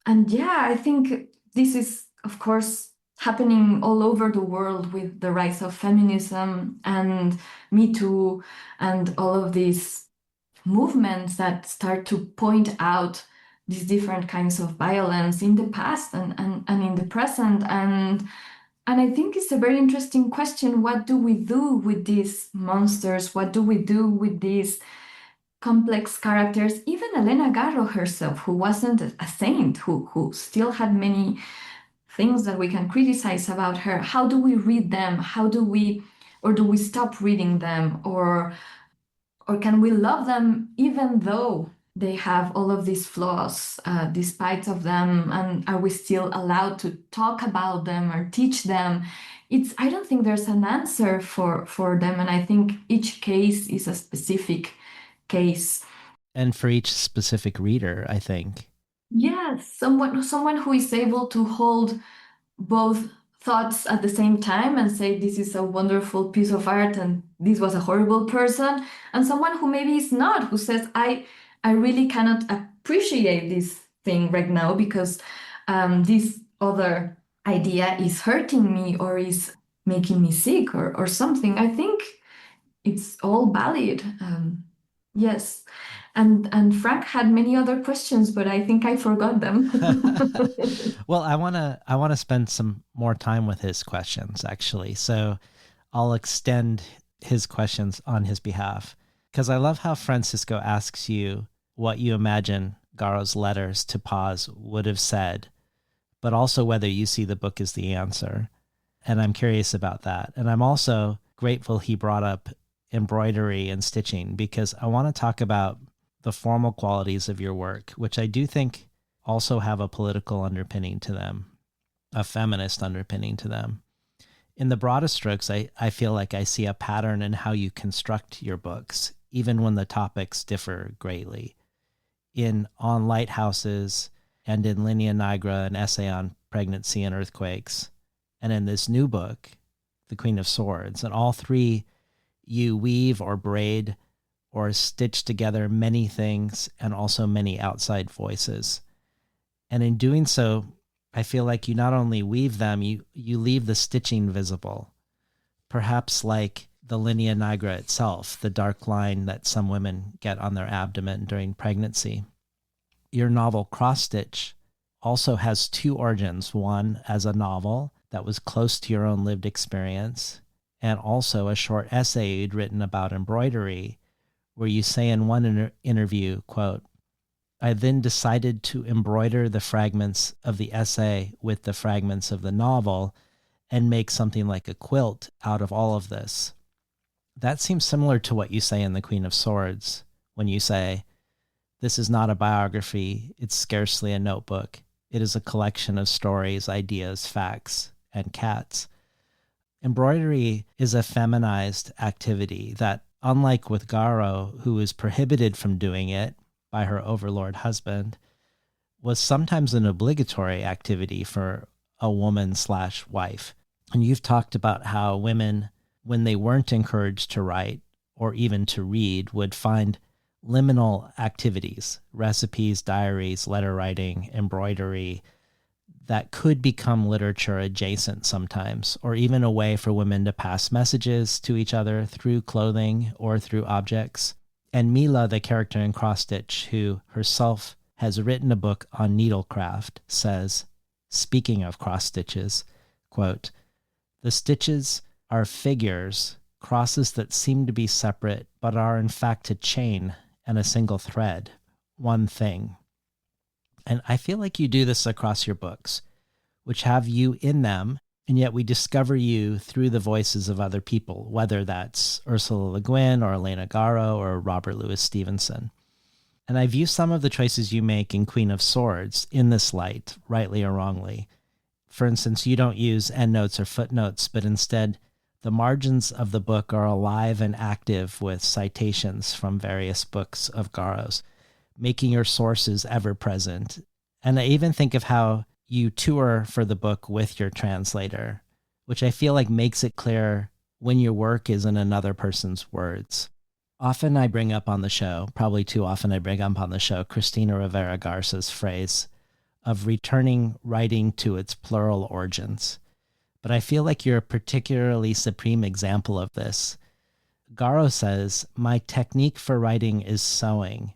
And yeah, I think this is, of course, happening all over the world with the rise of feminism and Me Too and all of these movements that start to point out these different kinds of violence in the past and in the present. And I think it's a very interesting question. What do we do with these monsters? What do we do with these complex characters? Even Elena Garro herself, who wasn't a saint, who still had many things that we can criticize about her. How do we read them? Do we stop reading them? Or can we love them even though they have all of these flaws, despite of them? And are we still allowed to talk about them or teach them? I don't think there's an answer for them. And I think each case is a specific case. And for each specific reader, I think. Yes, someone who is able to hold both thoughts at the same time and say this is a wonderful piece of art and this was a horrible person, and someone who maybe is not, who says I really cannot appreciate this thing right now because this other idea is hurting me or is making me sick or something. I think it's all valid. Yes. And Frank had many other questions, but I think I forgot them. Well, I want to spend some more time with his questions, actually. So I'll extend his questions on his behalf, because I love how Francisco asks you what you imagine Garro's letters to Paz would have said, but also whether you see the book as the answer. And I'm curious about that. And I'm also grateful he brought up embroidery and stitching, because I want to talk about the formal qualities of your work, which I do think also have a political underpinning to them, a feminist underpinning to them. In the broadest strokes, I feel like I see a pattern in how you construct your books, even when the topics differ greatly. In On Lighthouses and in Linea Nigra, an essay on pregnancy and earthquakes, and in this new book, The Queen of Swords, and all three you weave or braid or stitch together many things and also many outside voices. And in doing so, I feel like you not only weave them, you leave the stitching visible, perhaps like the linea nigra itself, the dark line that some women get on their abdomen during pregnancy. Your novel Cross Stitch also has two origins, one as a novel that was close to your own lived experience, and also a short essay you'd written about embroidery, where you say in one interview, quote, "I then decided to embroider the fragments of the essay with the fragments of the novel and make something like a quilt out of all of this." That seems similar to what you say in The Queen of Swords, when you say, "This is not a biography, it's scarcely a notebook. It is a collection of stories, ideas, facts, and cats." Embroidery is a feminized activity that, unlike with Garro, who is prohibited from doing it by her overlord husband, was sometimes an obligatory activity for a woman/wife. And you've talked about how women, when they weren't encouraged to write or even to read, would find liminal activities, recipes, diaries, letter writing, embroidery, that could become literature adjacent sometimes, or even a way for women to pass messages to each other through clothing or through objects. And Mila, the character in Cross Stitch, who herself has written a book on needlecraft, says, speaking of cross stitches, quote, The stitches are figures, crosses that seem to be separate, but are in fact a chain and a single thread, one thing. And I feel like you do this across your books, which have you in them, and yet we discover you through the voices of other people, whether that's Ursula Le Guin or Elena Garro or Robert Louis Stevenson. And I view some of the choices you make in Queen of Swords in this light, rightly or wrongly. For instance, you don't use endnotes or footnotes, but instead the margins of the book are alive and active with citations from various books of Garro's, making your sources ever present. And I even think of how you tour for the book with your translator, which I feel like makes it clear when your work is in another person's words. Often I bring up on the show, probably too often I bring up on the show, Cristina Rivera Garza's phrase of returning writing to its plural origins. But I feel like you're a particularly supreme example of this. Garro says, "My technique for writing is sewing.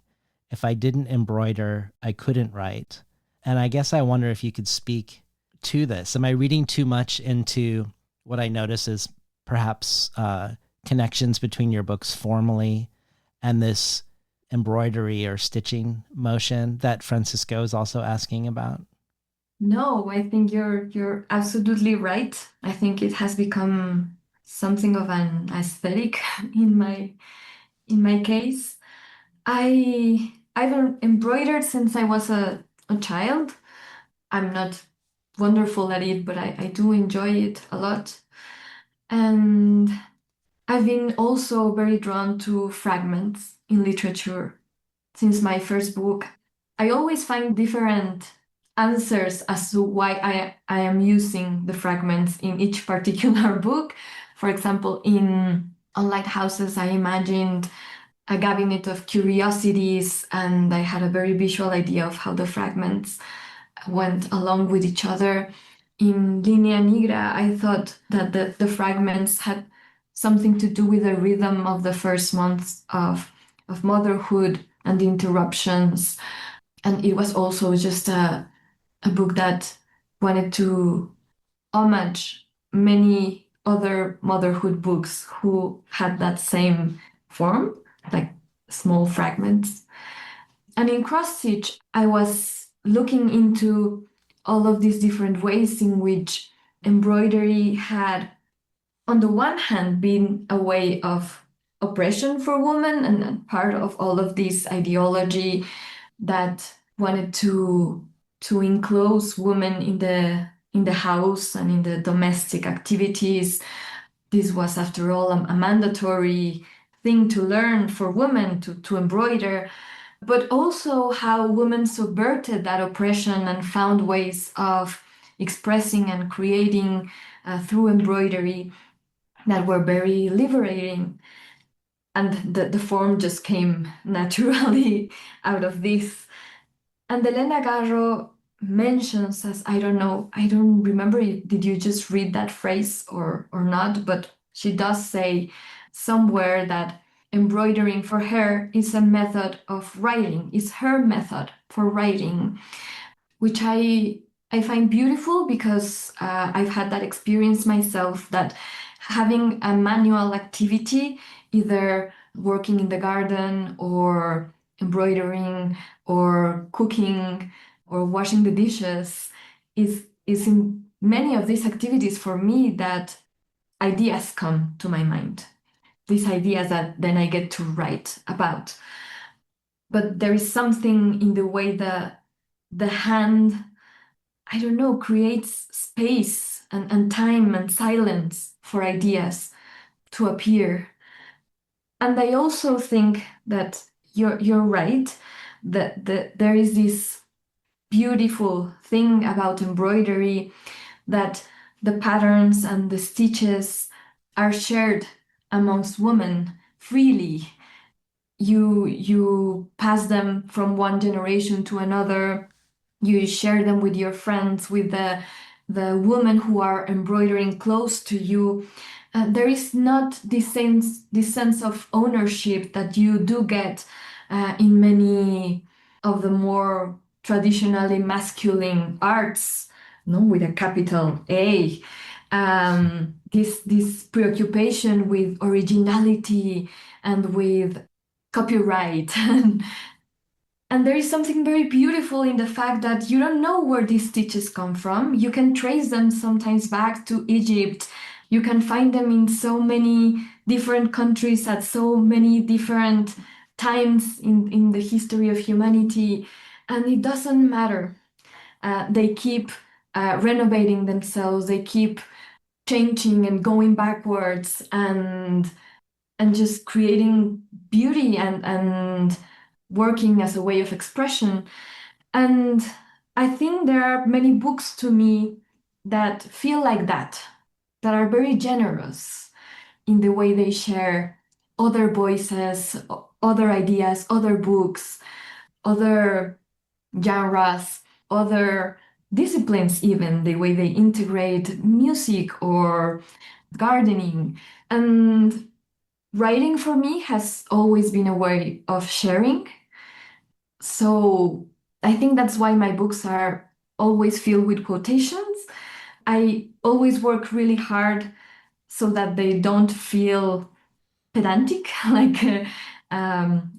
If I didn't embroider, I couldn't write." And I guess I wonder if you could speak to this. Am I reading too much into what I notice is perhaps connections between your books formally and this embroidery or stitching motion that Francisco is also asking about? No, I think you're absolutely right. I think it has become something of an aesthetic in my case. I've embroidered since I was a child. I'm not wonderful at it, but I do enjoy it a lot. And I've been also very drawn to fragments in literature. Since my first book, I always find different answers as to why I am using the fragments in each particular book. For example, in On Lighthouses, I imagined a cabinet of curiosities, and I had a very visual idea of how the fragments went along with each other. In Linea Nigra, I thought that the fragments had something to do with the rhythm of the first months of motherhood and the interruptions. And it was also just a book that wanted to homage many other motherhood books who had that same form, like small fragments. And in Cross Stitch, I was looking into all of these different ways in which embroidery had, on the one hand, been a way of oppression for women and part of all of this ideology that wanted to enclose women in the house and in the domestic activities. This was, after all, a mandatory thing to learn for women to embroider, but also how women subverted that oppression and found ways of expressing and creating through embroidery that were very liberating. And the form just came naturally out of this. And Elena Garro mentions, as I don't remember, did you just read that phrase or not? But she does say somewhere that embroidering for her is a method of writing, is her method for writing, which I find beautiful because I've had that experience myself, that having a manual activity, either working in the garden or embroidering or cooking or washing the dishes, is in many of these activities for me that ideas come to my mind. These ideas that then I get to write about. But there is something in the way the hand, I don't know, creates space and time and silence for ideas to appear. And I also think that you're right, that there is this beautiful thing about embroidery, that the patterns and the stitches are shared amongst women freely. You pass them from one generation to another. You share them with your friends, with the women who are embroidering close to you. There is not this sense of ownership that you do get in many of the more traditionally masculine arts, no, with a capital A. this preoccupation with originality and with copyright. And there is something very beautiful in the fact that you don't know where these stitches come from. You can trace them sometimes back to Egypt. You can find them in so many different countries at so many different times in the history of humanity. And it doesn't matter. They keep renovating themselves. They keep changing and going backwards and just creating beauty and working as a way of expression. And I think there are many books to me that feel like that are very generous in the way they share other voices, other ideas, other books, other genres, other disciplines, even the way they integrate music or gardening. And writing for me has always been a way of sharing. So I think that's why my books are always filled with quotations. I always work really hard so that they don't feel pedantic, like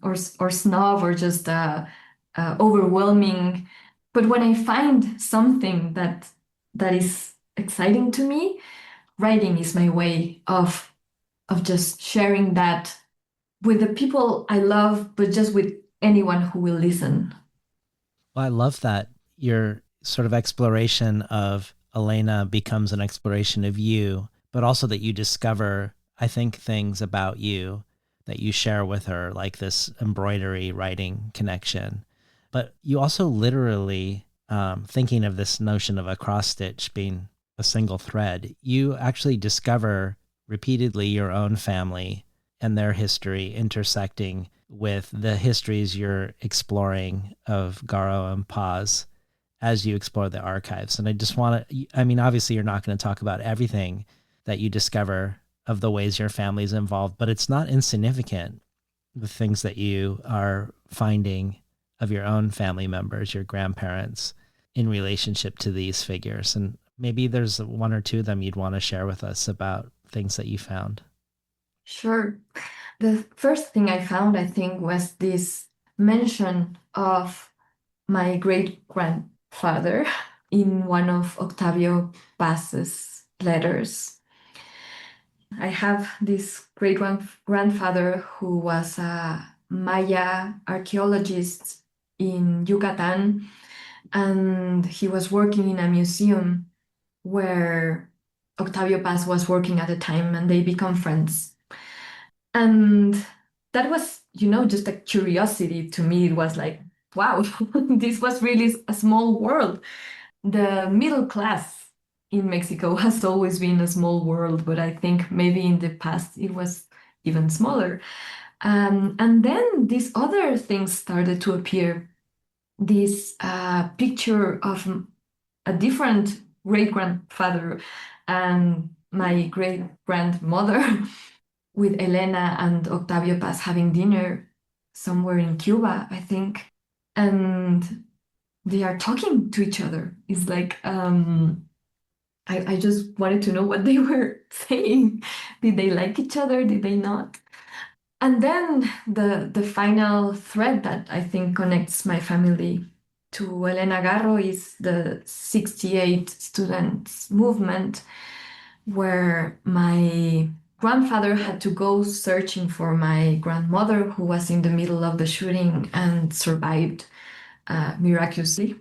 or snob or just overwhelming. But when I find something that is exciting to me, writing is my way of just sharing that with the people I love, but just with anyone who will listen. Well, I love that your sort of exploration of Elena becomes an exploration of you, but also that you discover, I think, things about you that you share with her, like this embroidery writing connection. But you also literally, thinking of this notion of a cross stitch being a single thread, you actually discover repeatedly your own family and their history intersecting with the histories you're exploring of Garro and Paz as you explore the archives. And I just want to, I mean, obviously you're not going to talk about everything that you discover of the ways your family's involved, but it's not insignificant, the things that you are finding of your own family members, your grandparents, in relationship to these figures. And maybe there's one or two of them you'd want to share with us about things that you found. Sure. The first thing I found, I think, was this mention of my great-grandfather in one of Octavio Paz's letters. I have this great-grandfather who was a Maya archaeologist in Yucatan, and he was working in a museum where Octavio Paz was working at the time, and they become friends. And that was, just a curiosity to me. It was like, wow, this was really a small world. The middle class in Mexico has always been a small world, but I think maybe in the past it was even smaller. And then these other things started to appear. This picture of a different great-grandfather and my great-grandmother with Elena and Octavio Paz having dinner somewhere in Cuba, I think. And they are talking to each other. It's like, I just wanted to know what they were saying. Did they like each other? Did they not? And then the final thread that I think connects my family to Elena Garro is the 68 students movement, where my grandfather had to go searching for my grandmother, who was in the middle of the shooting and survived miraculously.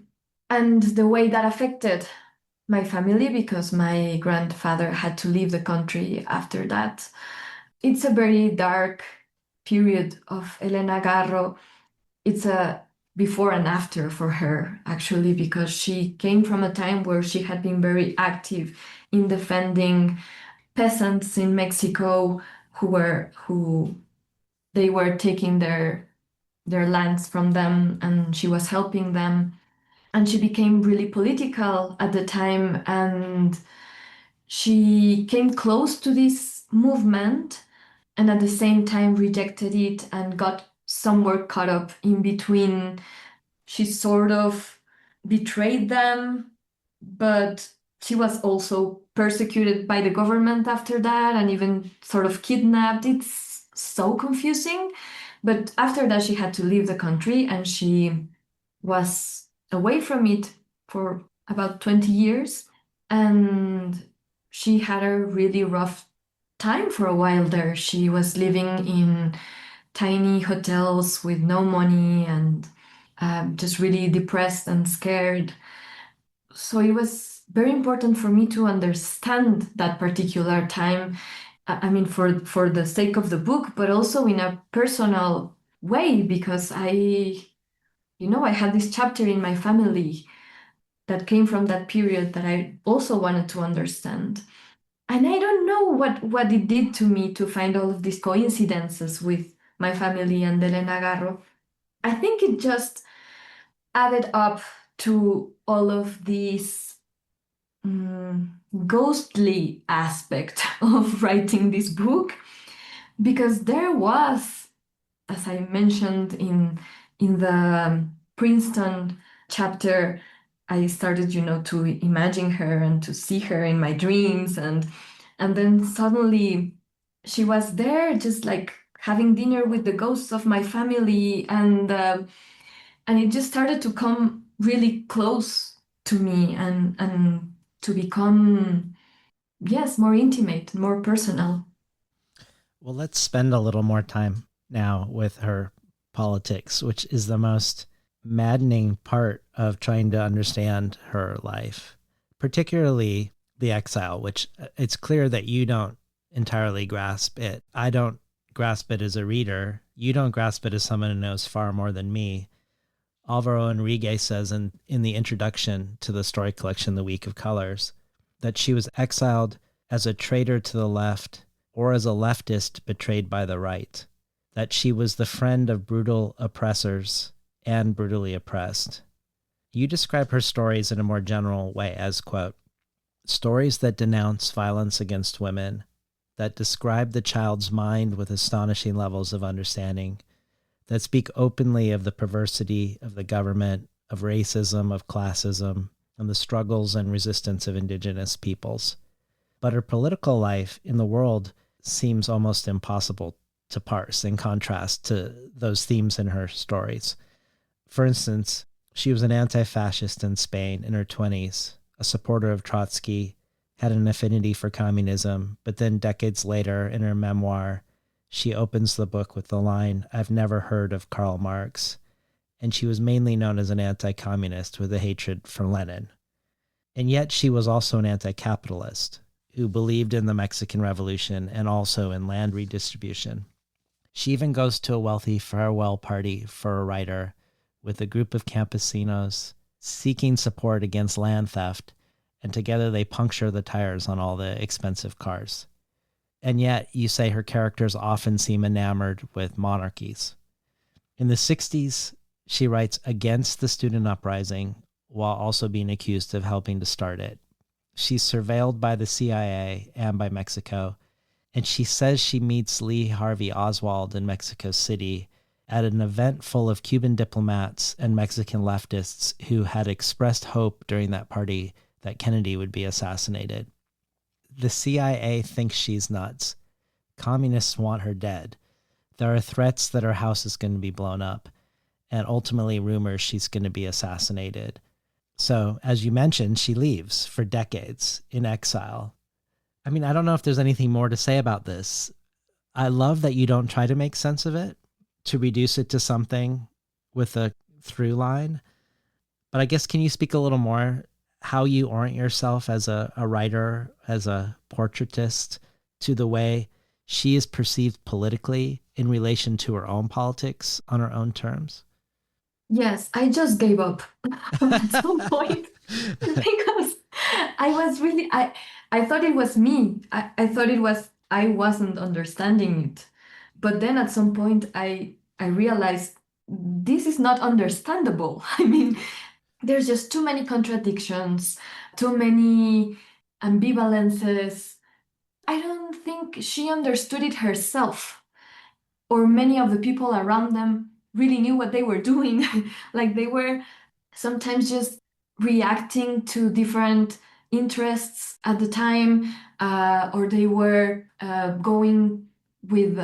And the way that affected my family, because my grandfather had to leave the country after that. It's a very dark period of Elena Garro. It's a before and after for her, actually, because she came from a time where she had been very active in defending peasants in Mexico who they were taking their lands from them, and she was helping them. And she became really political at the time, and she came close to this movement and at the same time rejected it and got somewhere caught up in between. She sort of betrayed them, but she was also persecuted by the government after that and even sort of kidnapped. It's so confusing. But after that, she had to leave the country and she was away from it for about 20 years. And she had a really rough time for a while there. She was living in tiny hotels with no money and just really depressed and scared. So it was very important for me to understand that particular time. I mean, for the sake of the book, but also in a personal way, because I had this chapter in my family that came from that period that I also wanted to understand. And I don't know what it did to me to find all of these coincidences with my family and Elena Garro. I think it just added up to all of these ghostly aspect of writing this book, because there was, as I mentioned in the Princeton chapter, I started, to imagine her and to see her in my dreams, and then suddenly she was there, just like having dinner with the ghosts of my family, and it just started to come really close to me and to become, yes, more intimate, more personal. Well, let's spend a little more time now with her politics, which is the most maddening part of trying to understand her life, particularly the exile, which it's clear that you don't entirely grasp it. I don't grasp it as a reader. You don't grasp it as someone who knows far more than me. Alvaro Enrique says in the introduction to the story collection, The Week of Colors, that she was exiled as a traitor to the left or as a leftist betrayed by the right, that she was the friend of brutal oppressors and brutally oppressed. You describe her stories in a more general way as, quote, stories that denounce violence against women, that describe the child's mind with astonishing levels of understanding, that speak openly of the perversity of the government, of racism, of classism, and the struggles and resistance of indigenous peoples. But her political life in the world seems almost impossible to parse in contrast to those themes in her stories. For instance, she was an anti-fascist in Spain in her 20s, a supporter of Trotsky, had an affinity for communism, but then decades later in her memoir, she opens the book with the line, "I've never heard of Karl Marx," and she was mainly known as an anti-communist with a hatred for Lenin. And yet she was also an anti-capitalist who believed in the Mexican Revolution and also in land redistribution. She even goes to a wealthy farewell party for a writer with a group of campesinos seeking support against land theft, and together they puncture the tires on all the expensive cars. And yet, you say her characters often seem enamored with monarchies. In the 60s, she writes against the student uprising while also being accused of helping to start it. She's surveilled by the CIA and by Mexico, and she says she meets Lee Harvey Oswald in Mexico City at an event full of Cuban diplomats and Mexican leftists who had expressed hope during that party that Kennedy would be assassinated. The CIA thinks she's nuts. Communists want her dead. There are threats that her house is going to be blown up, and ultimately rumors she's going to be assassinated. So, as you mentioned, she leaves for decades in exile. I mean, I don't know if there's anything more to say about this. I love that you don't try to make sense of it, to reduce it to something with a through line. But I guess, can you speak a little more how you orient yourself as a writer, as a portraitist, to the way she is perceived politically in relation to her own politics on her own terms? Yes, I just gave up at some point because I thought it was me. I thought it was, I wasn't understanding it. But then at some point I realized this is not understandable. I mean, there's just too many contradictions, too many ambivalences. I don't think she understood it herself, or many of the people around them really knew what they were doing. Like they were sometimes just reacting to different interests at the time, or they were going with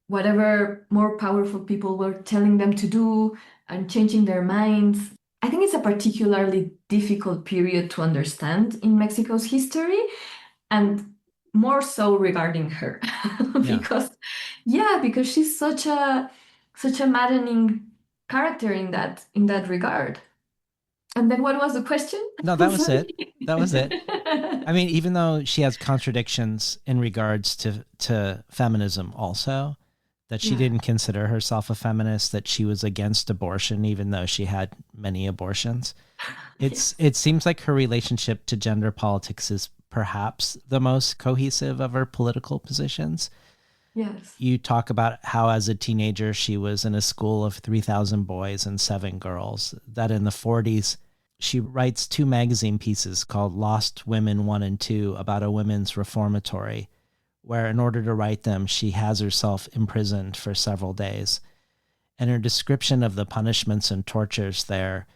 whatever more powerful people were telling them to do and changing their minds. I think it's a particularly difficult period to understand in Mexico's history, and more so regarding her. because she's such a maddening character in that regard. And then what was the question? No, that was it. That was it. I mean, even though she has contradictions in regards to feminism also, that she didn't consider herself a feminist, that she was against abortion, even though she had many abortions. It seems like her relationship to gender politics is perhaps the most cohesive of her political positions. Yes. You talk about how as a teenager, she was in a school of 3,000 boys and 7 girls, that in the 40s, she writes 2 magazine pieces called Lost Women 1 and 2 about a women's reformatory, where in order to write them, she has herself imprisoned for several days. And her description of the punishments and tortures there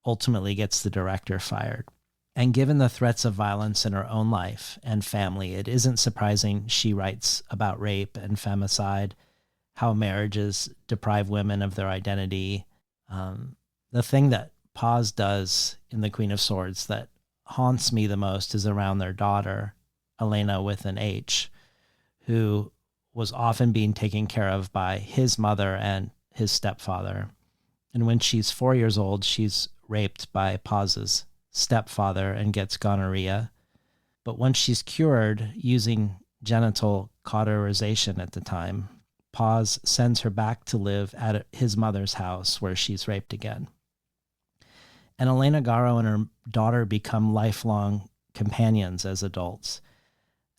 ultimately gets the director fired. And given the threats of violence in her own life and family, it isn't surprising she writes about rape and femicide, how marriages deprive women of their identity. The thing that Paz does in The Queen of Swords that haunts me the most is around their daughter, Elena with an H, who was often being taken care of by his mother and his stepfather. And when she's 4 years old, she's raped by Paz's stepfather and gets gonorrhea. But once she's cured using genital cauterization at the time, Paz sends her back to live at his mother's house where she's raped again. And Elena Garro and her daughter become lifelong companions as adults.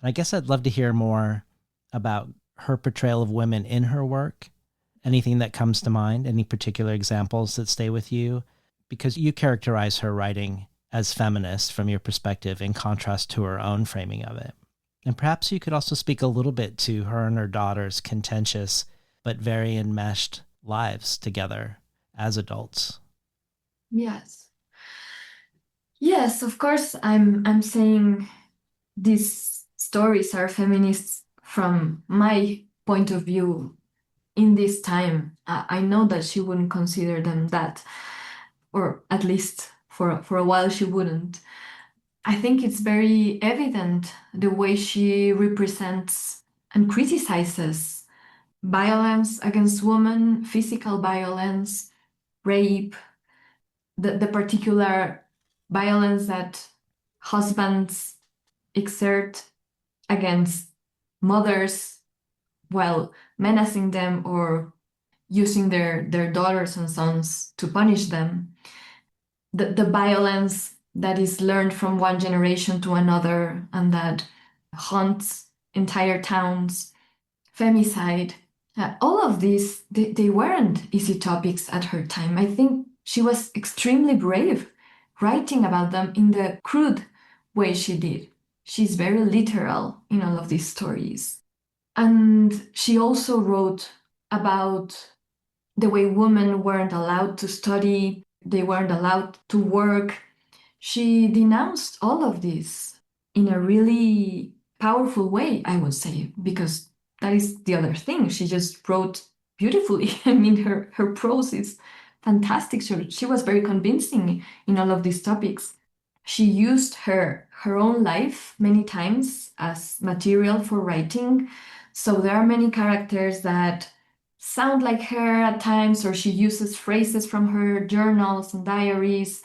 And I guess I'd love to hear more about her portrayal of women in her work. Anything that comes to mind, any particular examples that stay with you? Because you characterize her writing as feminist from your perspective in contrast to her own framing of it. And perhaps you could also speak a little bit to her and her daughter's contentious but very enmeshed lives together as adults. Yes, of course, I'm saying these stories are feminists from my point of view in this time. I know that she wouldn't consider them that, or at least for a while she wouldn't. I think it's very evident the way she represents and criticizes violence against women, physical violence, rape, the particular violence that husbands exert against mothers while menacing them or using their daughters and sons to punish them. The violence that is learned from one generation to another and that haunts entire towns, femicide, all of these, they weren't easy topics at her time. I think she was extremely brave writing about them in the crude way she did. She's very literal in all of these stories. And she also wrote about the way women weren't allowed to study, they weren't allowed to work. She denounced all of this in a really powerful way, I would say, because that is the other thing. She just wrote beautifully. I mean, her prose is fantastic. She was very convincing in all of these topics. She used her own life many times as material for writing. So there are many characters that sound like her at times, or she uses phrases from her journals and diaries.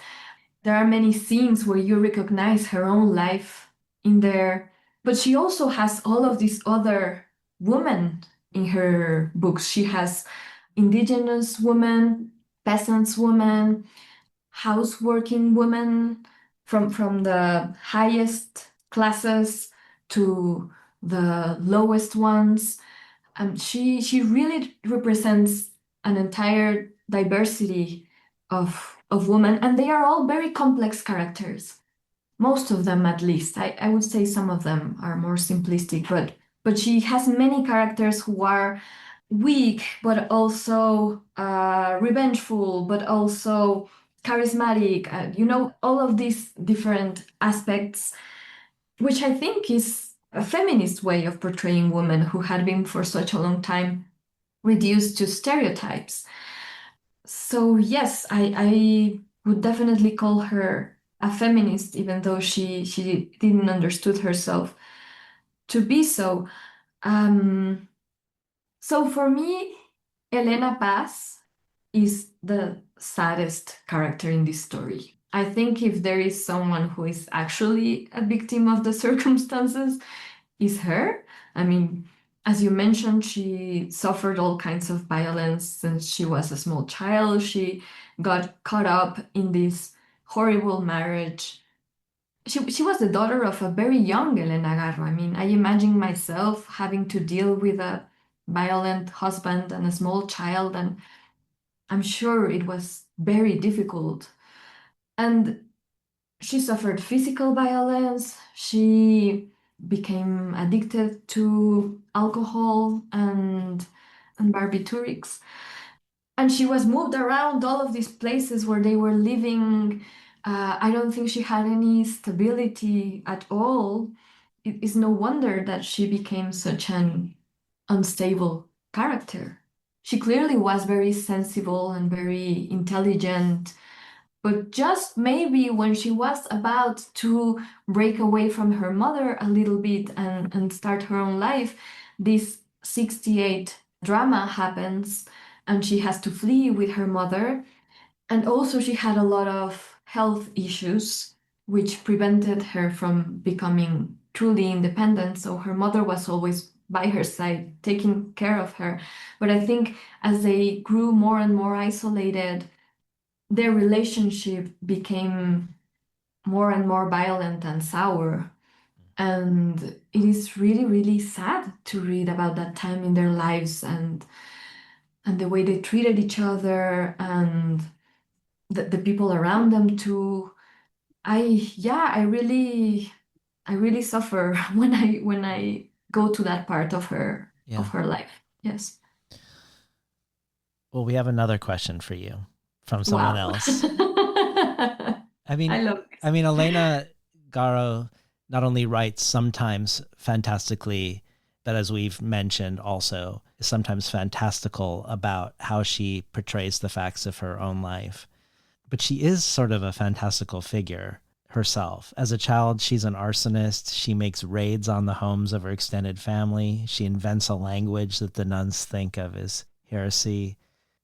There are many scenes where you recognize her own life in there. But she also has all of these other women in her books. She has indigenous women, peasants women, houseworking women, from the highest classes to the lowest ones. She really represents an entire diversity of women, and they are all very complex characters. Most of them, at least. I would say some of them are more simplistic, but she has many characters who are weak, but also revengeful, but also charismatic, all of these different aspects, which I think is a feminist way of portraying women who had been for such a long time reduced to stereotypes. So yes, I would definitely call her a feminist, even though she didn't understood herself to be so. So for me, Elena Paz is the saddest character in this story. I think if there is someone who is actually a victim of the circumstances, is her. I mean, as you mentioned, she suffered all kinds of violence since she was a small child. She got caught up in this horrible marriage. She was the daughter of a very young Elena Garro. I mean, I imagine myself having to deal with a violent husband and a small child, and I'm sure it was very difficult. And she suffered physical violence. She became addicted to alcohol and barbiturics. And she was moved around all of these places where they were living. I don't think she had any stability at all. It is no wonder that she became such an unstable character. She clearly was very sensible and very intelligent, but just maybe when she was about to break away from her mother a little bit and start her own life, this 68 drama happens and she has to flee with her mother. And also, she had a lot of health issues, which prevented her from becoming truly independent. So her mother was always by her side, taking care of her. But I think as they grew more and more isolated, their relationship became more and more violent and sour. And it is really, really sad to read about that time in their lives and the way they treated each other and the people around them too. I really suffer when I go to that part of her life. Yes. Well, we have another question for you from someone else. I mean, Elena Garro not only writes sometimes fantastically, but as we've mentioned also, is sometimes fantastical about how she portrays the facts of her own life. But she is sort of a fantastical figure herself. As a child, she's an arsonist. She makes raids on the homes of her extended family. She invents a language that the nuns think of as heresy.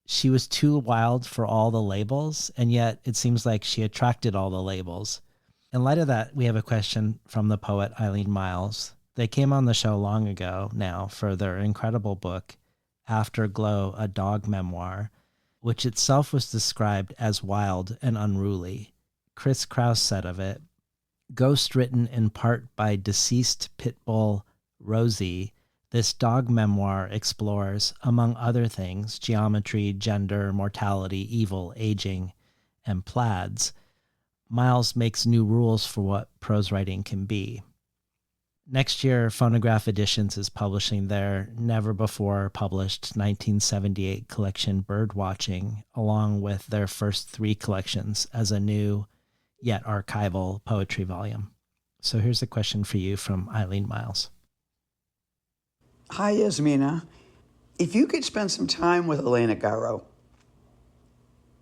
She was too wild for all the labels, and yet it seems like she attracted all the labels. In light of that, we have a question from the poet Eileen Myles. They came on the show long ago now for their incredible book, Afterglow, a Dog Memoir, which itself was described as wild and unruly. Chris Kraus said of it, ghost written in part by deceased pit bull Rosie, this dog memoir explores, among other things, geometry, gender, mortality, evil, aging, and plaids. Myles makes new rules for what prose writing can be. Next year, Phonograph Editions is publishing their never-before-published 1978 collection Birdwatching, along with their first 3 collections as a new, yet archival, poetry volume. So here's a question for you from Eileen Myles. Hi, Jazmina. If you could spend some time with Elena Garro,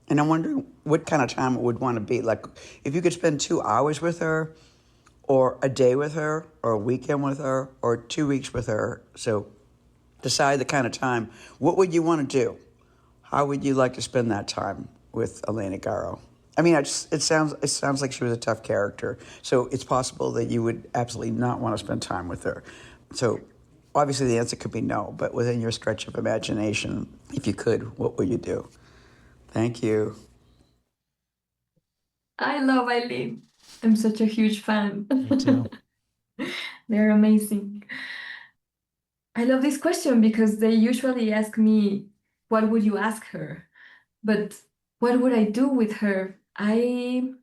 and I'm wondering what kind of time it would want to be, like if you could spend 2 hours with her, or a day with her, or a weekend with her, or 2 weeks with her, so decide the kind of time, what would you want to do? How would you like to spend that time with Elena Garro? I mean, it sounds like she was a tough character, so it's possible that you would absolutely not want to spend time with her. So obviously the answer could be no, but within your stretch of imagination, if you could, what would you do? Thank you. I love Eileen. I'm such a huge fan. Me too. They're amazing. I love this question because they usually ask me, what would you ask her? But what would I do with her? I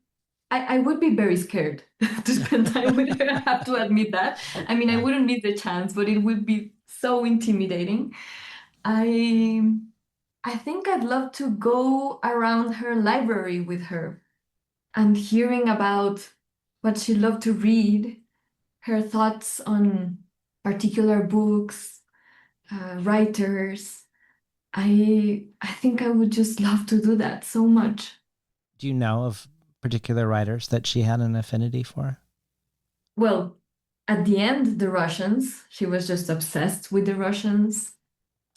would be very scared to spend time with her. I have to admit that. I mean, I wouldn't miss the chance, but it would be so intimidating. I I think I'd love to go around her library with her and hearing about what she loved to read, her thoughts on particular books, writers. I think I would just love to do that so much. Do you know of particular writers that she had an affinity for? Well, at the end, the Russians. She was just obsessed with the Russians,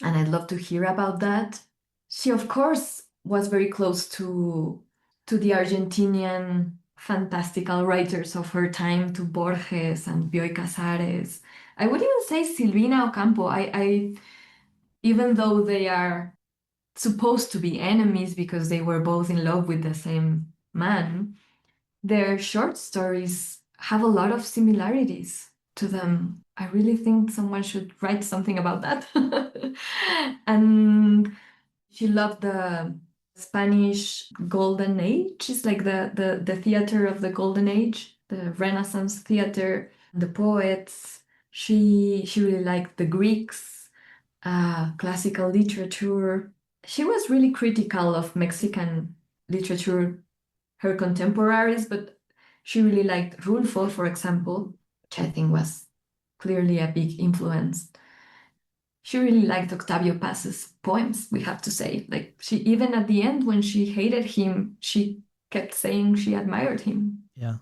and I'd love to hear about that. She, of course, was very close to the Argentinian fantastical writers of her time, to Borges and Bioy Casares. I would even say Silvina Ocampo. Even though they are supposed to be enemies because they were both in love with the same man, their short stories have a lot of similarities to them. I really think someone should write something about that. And she loved the Spanish Golden Age. It's like the theater of the Golden Age, the Renaissance theater, the poets. She really liked the Greeks, classical literature. She was really critical of Mexican literature, her contemporaries, but she really liked Rulfo, for example, which I think was clearly a big influence. She really liked Octavio Paz's poems, we have to say. Like, she, even at the end, when she hated him, she kept saying she admired him. Yeah.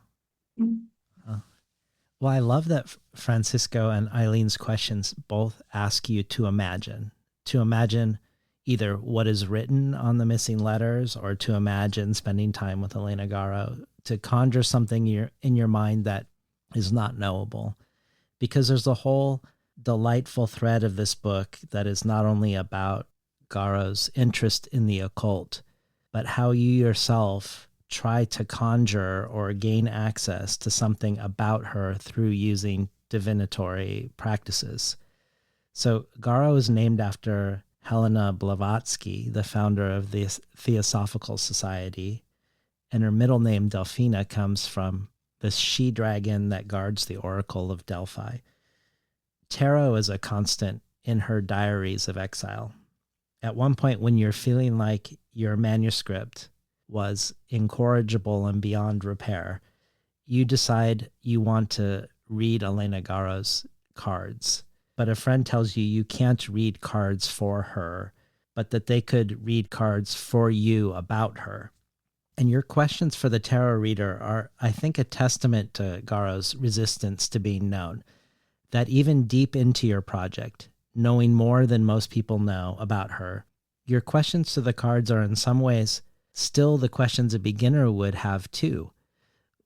Mm. Well, I love that Francisco and Eileen's questions both ask you to imagine either what is written on the missing letters or to imagine spending time with Elena Garro, to conjure something in your mind that is not knowable. Because there's a whole delightful thread of this book that is not only about Garro's interest in the occult, but how you yourself try to conjure or gain access to something about her through using divinatory practices. So Garro is named after Helena Blavatsky, the founder of the Theosophical Society, and her middle name, Delphina, comes from the she-dragon that guards the Oracle of Delphi. Tarot is a constant in her diaries of exile. At one point, when you're feeling like your manuscript was incorrigible and beyond repair, you decide you want to read Elena Garro's cards. But a friend tells you you can't read cards for her, but that they could read cards for you about her. And your questions for the tarot reader are, I think, a testament to Garro's resistance to being known. That even deep into your project, knowing more than most people know about her, your questions to the cards are in some ways still the questions a beginner would have too.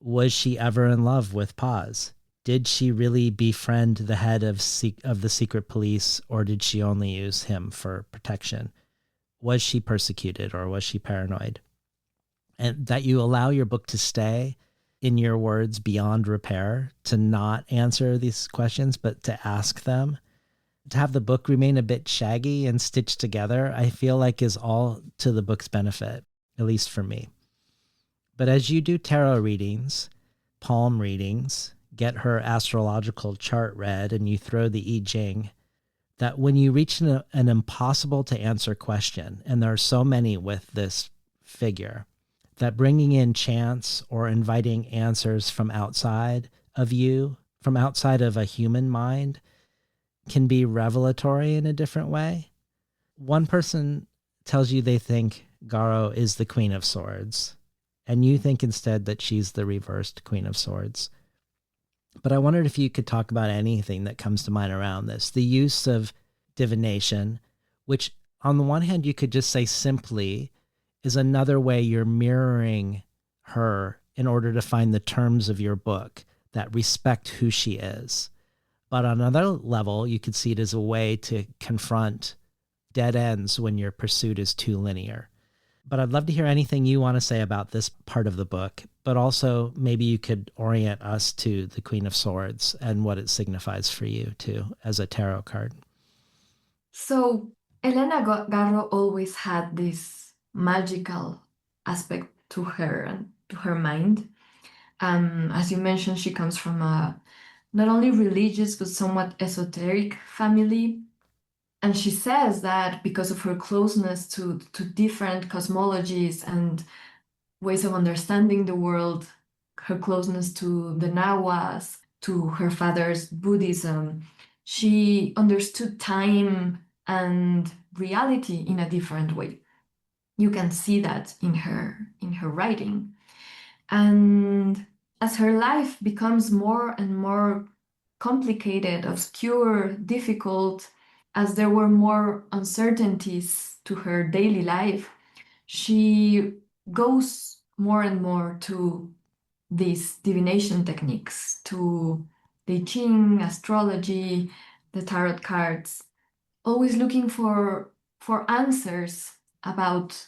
Was she ever in love with Paz? Did she really befriend the head of the secret police, or did she only use him for protection? Was she persecuted, or was she paranoid? And that you allow your book to stay, in your words, beyond repair, to not answer these questions, but to ask them, to have the book remain a bit shaggy and stitched together, I feel like is all to the book's benefit, at least for me. But as you do tarot readings, palm readings, get her astrological chart read, and you throw the I Ching, that when you reach an impossible to answer question, and there are so many with this figure, that bringing in chance or inviting answers from outside of you, from outside of a human mind, can be revelatory in a different way. One person tells you they think Garro is the Queen of Swords, and you think instead that she's the reversed Queen of Swords. But I wondered if you could talk about anything that comes to mind around this. The use of divination, which on the one hand you could just say simply is another way you're mirroring her in order to find the terms of your book that respect who she is. But on another level, you could see it as a way to confront dead ends when your pursuit is too linear. But I'd love to hear anything you want to say about this part of the book, but also maybe you could orient us to the Queen of Swords and what it signifies for you too as a tarot card. So Elena Garro always had this magical aspect to her and to her mind. As you mentioned, she comes from a not only religious but somewhat esoteric family. And she says that because of her closeness to different cosmologies and ways of understanding the world, her closeness to the Nahuas, to her father's Buddhism, she understood time and reality in a different way. You can see that in her writing. And as her life becomes more and more complicated, obscure, difficult, as there were more uncertainties to her daily life, she goes more and more to these divination techniques, to the Ching, astrology, the tarot cards, always looking for answers about,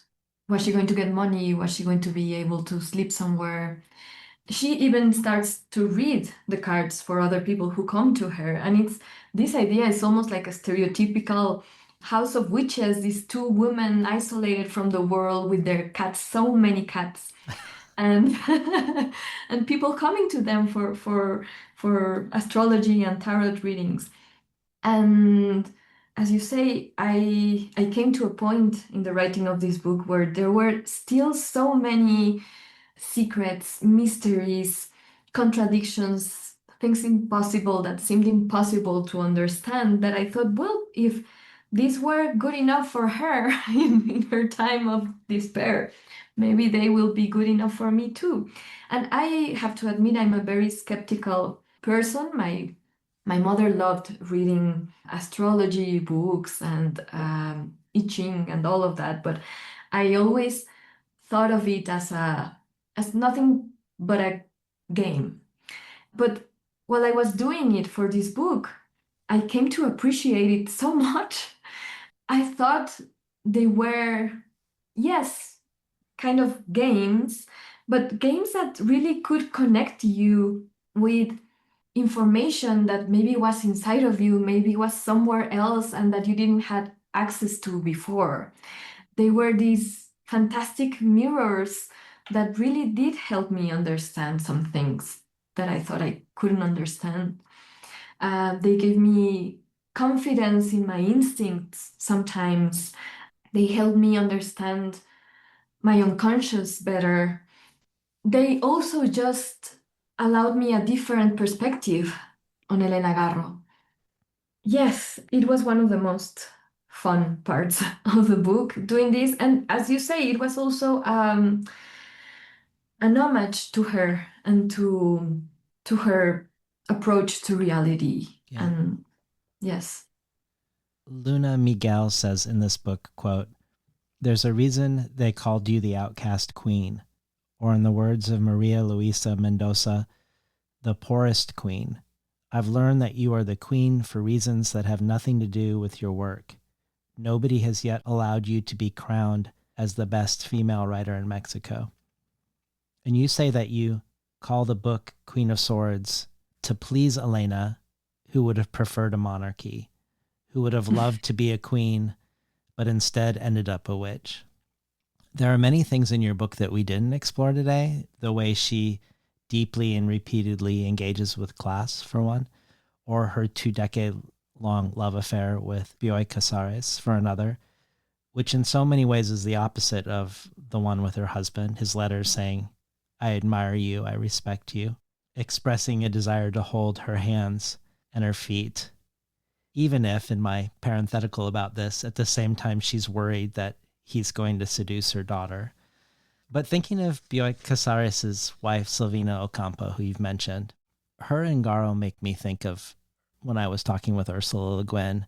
was she going to get money? Was she going to be able to sleep somewhere? She even starts to read the cards for other people who come to her. And it's this idea is almost like a stereotypical house of witches, these two women isolated from the world with their cats, so many cats. And and people coming to them for astrology and tarot readings. And as you say, I came to a point in the writing of this book where there were still so many secrets, mysteries, contradictions, things impossible that seemed impossible to understand, that I thought, well, if these were good enough for her in her time of despair, maybe they will be good enough for me too. And I have to admit, I'm a very skeptical person. My mother loved reading astrology books and I Ching and all of that, but I always thought of it as nothing but a game. But while I was doing it for this book, I came to appreciate it so much. I thought they were, yes, kind of games, but games that really could connect you with information that maybe was inside of you, maybe was somewhere else, and that you didn't have access to before. They were these fantastic mirrors that really did help me understand some things that I thought I couldn't understand. They gave me confidence in my instincts sometimes. They helped me understand my unconscious better. They also just allowed me a different perspective on Elena Garro. Yes, it was one of the most fun parts of the book doing this. And as you say, it was also an homage to her and to her approach to reality. Yeah. And yes. Luna Miguel says in this book, quote, "There's a reason they called you the outcast queen, or in the words of Maria Luisa Mendoza, the poorest queen. I've learned that you are the queen for reasons that have nothing to do with your work. Nobody has yet allowed you to be crowned as the best female writer in Mexico." And you say that you call the book Queen of Swords to please Elena, who would have preferred a monarchy, who would have loved to be a queen, but instead ended up a witch. There are many things in your book that we didn't explore today, the way she deeply and repeatedly engages with class, for one, or her 2-decade-long love affair with Bioy Casares, for another, which in so many ways is the opposite of the one with her husband, his letters saying, "I admire you, I respect you," expressing a desire to hold her hands and her feet, even if, in my parenthetical about this, at the same time she's worried that he's going to seduce her daughter. But thinking of Bioy Casares' wife, Silvina Ocampo, who you've mentioned, her and Garro make me think of when I was talking with Ursula Le Guin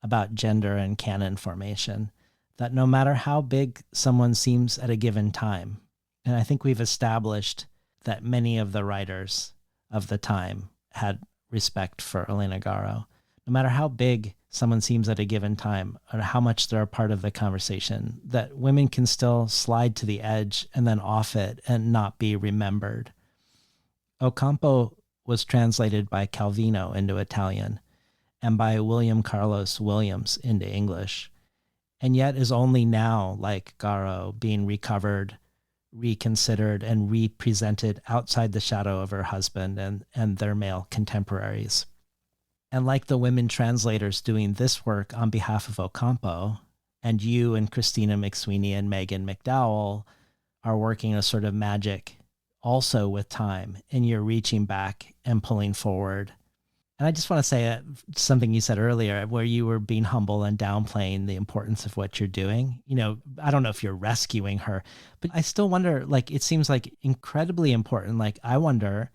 about gender and canon formation, that no matter how big someone seems at a given time, and I think we've established that many of the writers of the time had respect for Elena Garro, no matter how big someone seems at a given time or how much they're a part of the conversation, that women can still slide to the edge and then off it and not be remembered. Ocampo was translated by Calvino into Italian and by William Carlos Williams into English, and yet is only now, like Garro, being recovered, reconsidered, and represented outside the shadow of her husband and their male contemporaries. And like the women translators doing this work on behalf of Ocampo, and you and Christina McSweeney and Megan McDowell are working a sort of magic also with time, and you're reaching back and pulling forward. And I just want to say something you said earlier where you were being humble and downplaying the importance of what you're doing. You know, I don't know if you're rescuing her, but I still wonder, like, it seems like incredibly important. Like, I wonder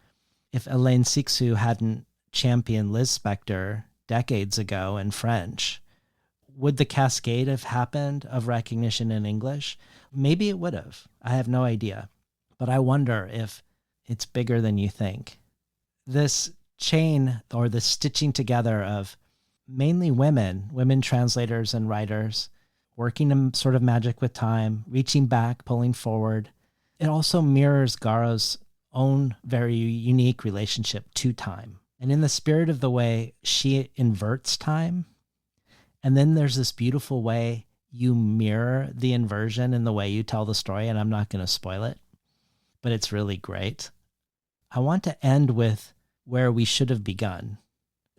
if Elaine Sixou hadn't championed Liz Spector decades ago in French, would the cascade have happened of recognition in English? Maybe it would have. I have no idea. But I wonder if it's bigger than you think. This chain or the stitching together of mainly women translators and writers, working in sort of magic with time, reaching back, pulling forward. It also mirrors Garro's own very unique relationship to time. And in the spirit of the way she inverts time, and then there's this beautiful way you mirror the inversion in the way you tell the story, and I'm not going to spoil it, but it's really great. I want to end with where we should have begun.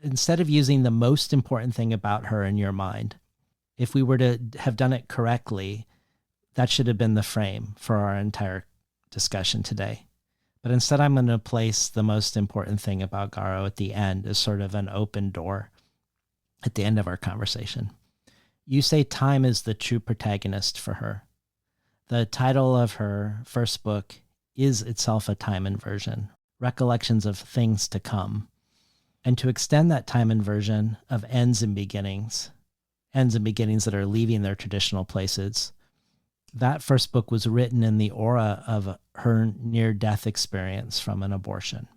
Instead of using the most important thing about her in your mind, if we were to have done it correctly, that should have been the frame for our entire discussion today. But instead, I'm going to place the most important thing about Garro at the end as sort of an open door at the end of our conversation. You say time is the true protagonist for her. The title of her first book is itself a time inversion, recollections of things to come. And to extend that time inversion of ends and beginnings that are leaving their traditional places, that first book was written in the aura of her near-death experience from an abortion.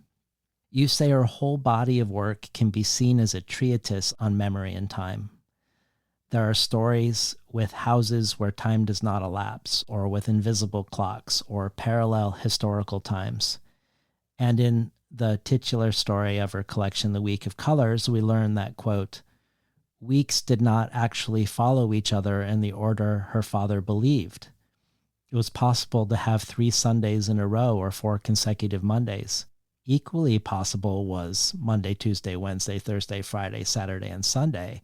You say her whole body of work can be seen as a treatise on memory and time. There are stories with houses where time does not elapse, or with invisible clocks, or parallel historical times. And in the titular story of her collection, The Week of Colors, we learn that, quote, weeks did not actually follow each other in the order her father believed. It was possible to have 3 Sundays in a row or 4 consecutive Mondays. Equally possible was Monday, Tuesday, Wednesday, Thursday, Friday, Saturday, and Sunday.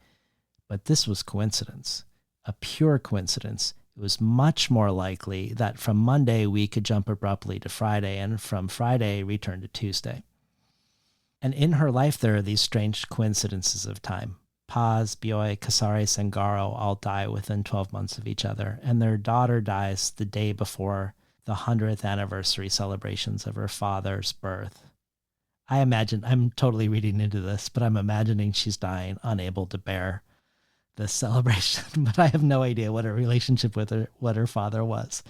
But this was coincidence, a pure coincidence. It was much more likely that from Monday we could jump abruptly to Friday, and from Friday return to Tuesday. And in her life there are these strange coincidences of time. Paz, Bioy, Casares, and Garro all die within 12 months of each other, and their daughter dies the day before the 100th anniversary celebrations of her father's birth. I imagine, I'm totally reading into this, but I'm imagining she's dying unable to bear this celebration, but I have no idea what her relationship with what her father was.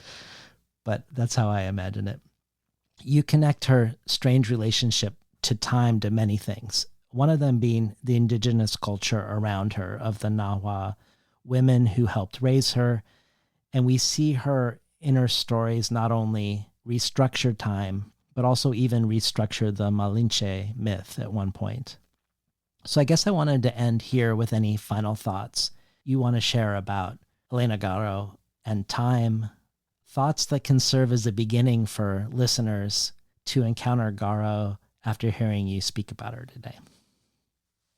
But that's how I imagine it. You connect her strange relationship to time to many things. One of them being the indigenous culture around her of the Nahua women who helped raise her. And we see her in her stories not only restructure time, but also even restructure the Malinche myth at one point. So I guess I wanted to end here with any final thoughts you want to share about Elena Garro and time, thoughts that can serve as a beginning for listeners to encounter Garro after hearing you speak about her today.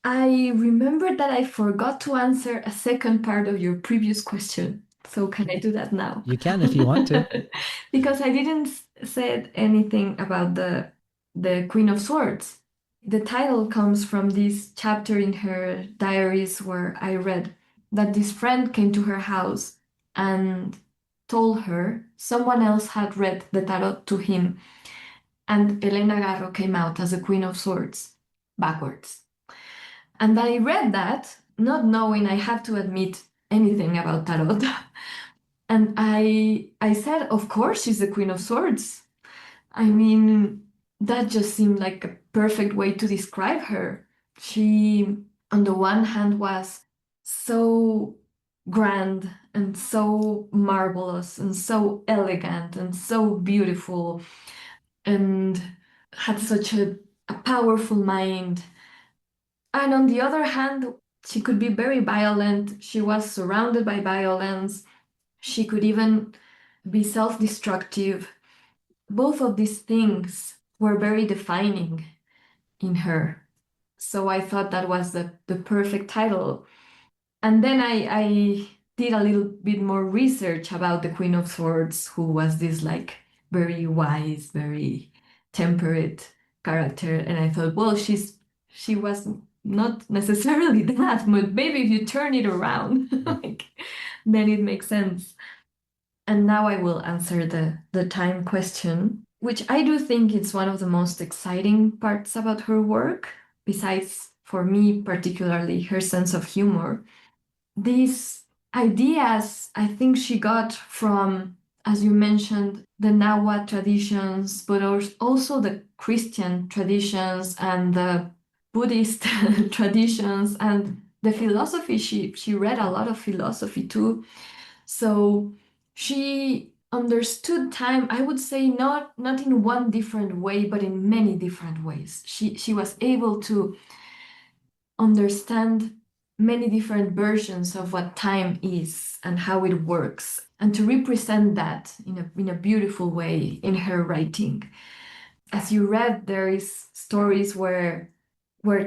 I remember that I forgot to answer a second part of your previous question. So can I do that now? You can if you want to. Because I didn't say anything about the Queen of Swords. The title comes from this chapter in her diaries where I read that this friend came to her house and told her someone else had read the tarot to him, and Elena Garro came out as a Queen of Swords backwards. And I read that, not knowing, I have to admit, anything about tarot. And I said, of course she's the Queen of Swords. I mean, that just seemed like a perfect way to describe her. She, on the one hand, was so grand and so marvelous and so elegant and so beautiful and had such a powerful mind. And on the other hand, she could be very violent. She was surrounded by violence. She could even be self-destructive. Both of these things were very defining in her. So I thought that was the perfect title. And then I did a little bit more research about the Queen of Swords, who was this like very wise, very temperate character. And I thought, well, she was not necessarily that, but maybe if you turn it around, like, then it makes sense. And now I will answer the time question, which I do think it's one of the most exciting parts about her work, besides, for me, particularly her sense of humor. These ideas, I think she got from, as you mentioned, the Nahuatl traditions, but also the Christian traditions and the Buddhist traditions and the philosophy. She read a lot of philosophy too. So she understood time, I would say, not in one different way, but in many different ways. She was able to understand many different versions of what time is and how it works, and to represent that in a beautiful way in her writing. As you read, there is stories where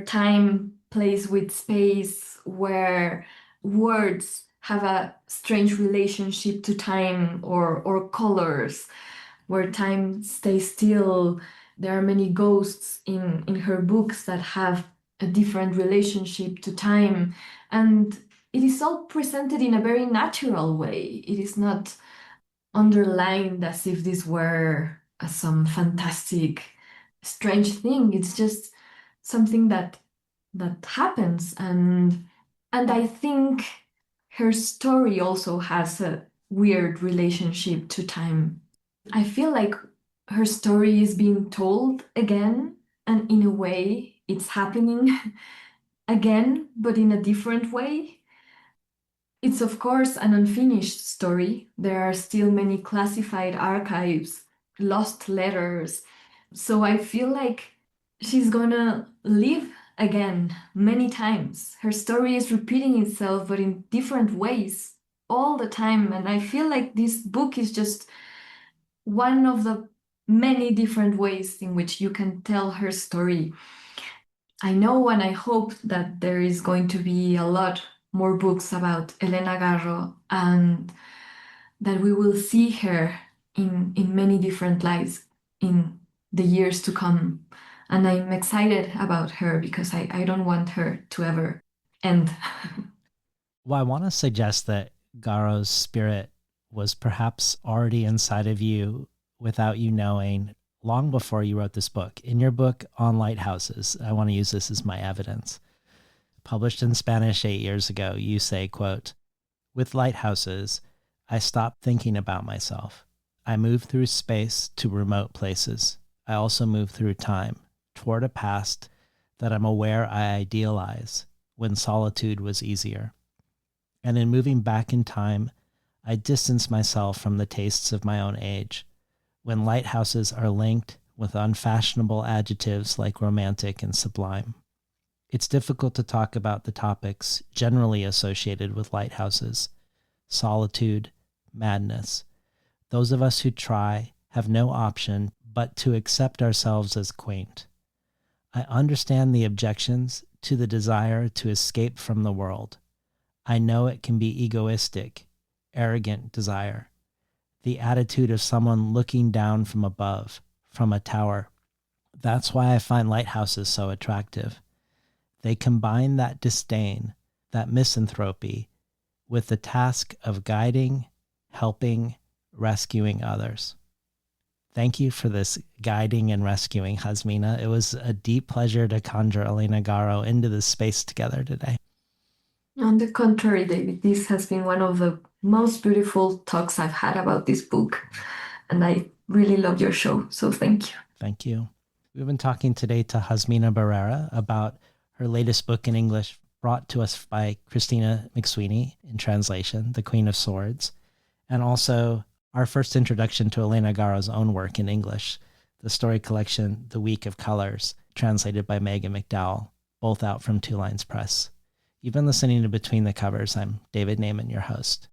time plays with space, where words have a strange relationship to time, or colors, where time stays still. There are many ghosts in her books that have a different relationship to time. And it is all presented in a very natural way. It is not underlined as if this were some fantastic, strange thing. It's just something that happens. And I think her story also has a weird relationship to time. I feel like her story is being told again, and in a way, it's happening again, but in a different way. It's, of course, an unfinished story. There are still many classified archives, lost letters. So I feel like she's gonna live again many times. Her story is repeating itself, but in different ways all the time. And I feel like this book is just one of the many different ways in which you can tell her story. I know and I hope that there is going to be a lot more books about Elena Garro, and that we will see her in many different lives in the years to come. And I'm excited about her because I don't want her to ever end. Well, I want to suggest that Garro's spirit was perhaps already inside of you without you knowing long before you wrote this book. In your book on lighthouses, I want to use this as my evidence. Published in Spanish 8 years ago, you say, quote, "With lighthouses, I stopped thinking about myself. I moved through space to remote places. I also moved through time, toward a past that I'm aware I idealize, when solitude was easier. And in moving back in time, I distance myself from the tastes of my own age, when lighthouses are linked with unfashionable adjectives like romantic and sublime. It's difficult to talk about the topics generally associated with lighthouses: solitude, madness. Those of us who try have no option but to accept ourselves as quaint. I understand the objections to the desire to escape from the world. I know it can be egoistic, arrogant desire, the attitude of someone looking down from above, from a tower. That's why I find lighthouses so attractive. They combine that disdain, that misanthropy, with the task of guiding, helping, rescuing others." Thank you for this guiding and rescuing, Jazmina. It was a deep pleasure to conjure Elena Garro into this space together today. On the contrary, David, this has been one of the most beautiful talks I've had about this book, and I really loved your show, so thank you. Thank you. We've been talking today to Jazmina Barrera about her latest book in English, brought to us by Christina McSweeney in translation, The Queen of Swords, and also our first introduction to Elena Garro's own work in English, the story collection The Week of Colors, translated by Megan McDowell, both out from Two Lines Press. You've been listening to Between the Covers. I'm David Naiman, your host.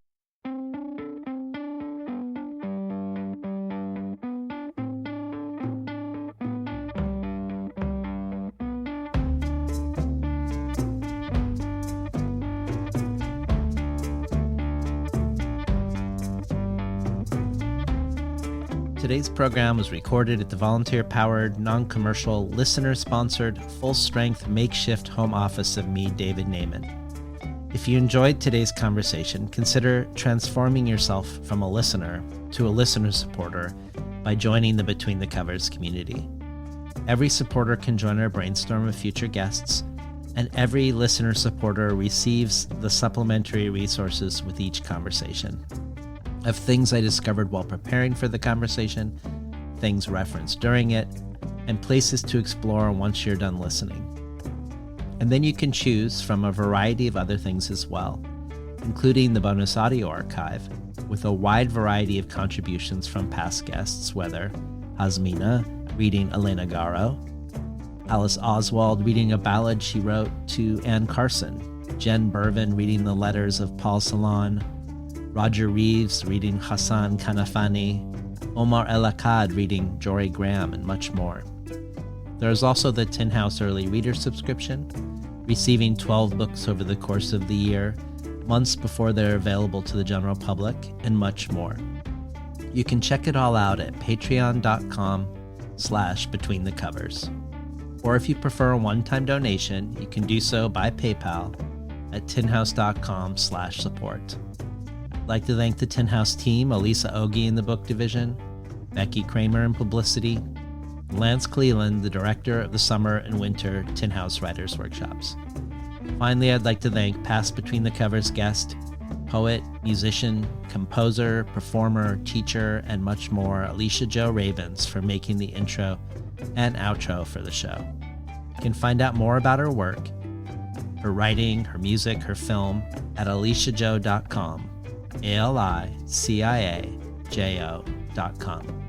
Today's program was recorded at the volunteer-powered, non-commercial, listener-sponsored, full-strength makeshift home office of me, David Naiman. If you enjoyed today's conversation, consider transforming yourself from a listener to a listener supporter by joining the Between the Covers community. Every supporter can join our brainstorm of future guests, and every listener supporter receives the supplementary resources with each conversation of things I discovered while preparing for the conversation, things referenced during it, and places to explore once you're done listening. And then you can choose from a variety of other things as well, including the bonus audio archive, with a wide variety of contributions from past guests, whether Jazmina reading Elena Garro, Alice Oswald reading a ballad she wrote to Anne Carson, Jen Bervin reading the letters of Paul Celan, Roger Reeves reading Hassan Kanafani, Omar El Akkad reading Jory Graham, and much more. There is also the Tin House Early Reader subscription, receiving 12 books over the course of the year, months before they're available to the general public, and much more. You can check it all out at patreon.com/betweenthecovers. Or if you prefer a one-time donation, you can do so by PayPal at tinhouse.com/support. I'd like to thank the Tin House team, Elisa Ogie in the book division, Becky Kramer in publicity, and Lance Cleland, the director of the summer and winter Tin House Writers Workshops. Finally, I'd like to thank past Between the Covers guest, poet, musician, composer, performer, teacher, and much more, Alicia Jo Ravens, for making the intro and outro for the show. You can find out more about her work, her writing, her music, her film at aliciajo.com, ALICIAJO.com.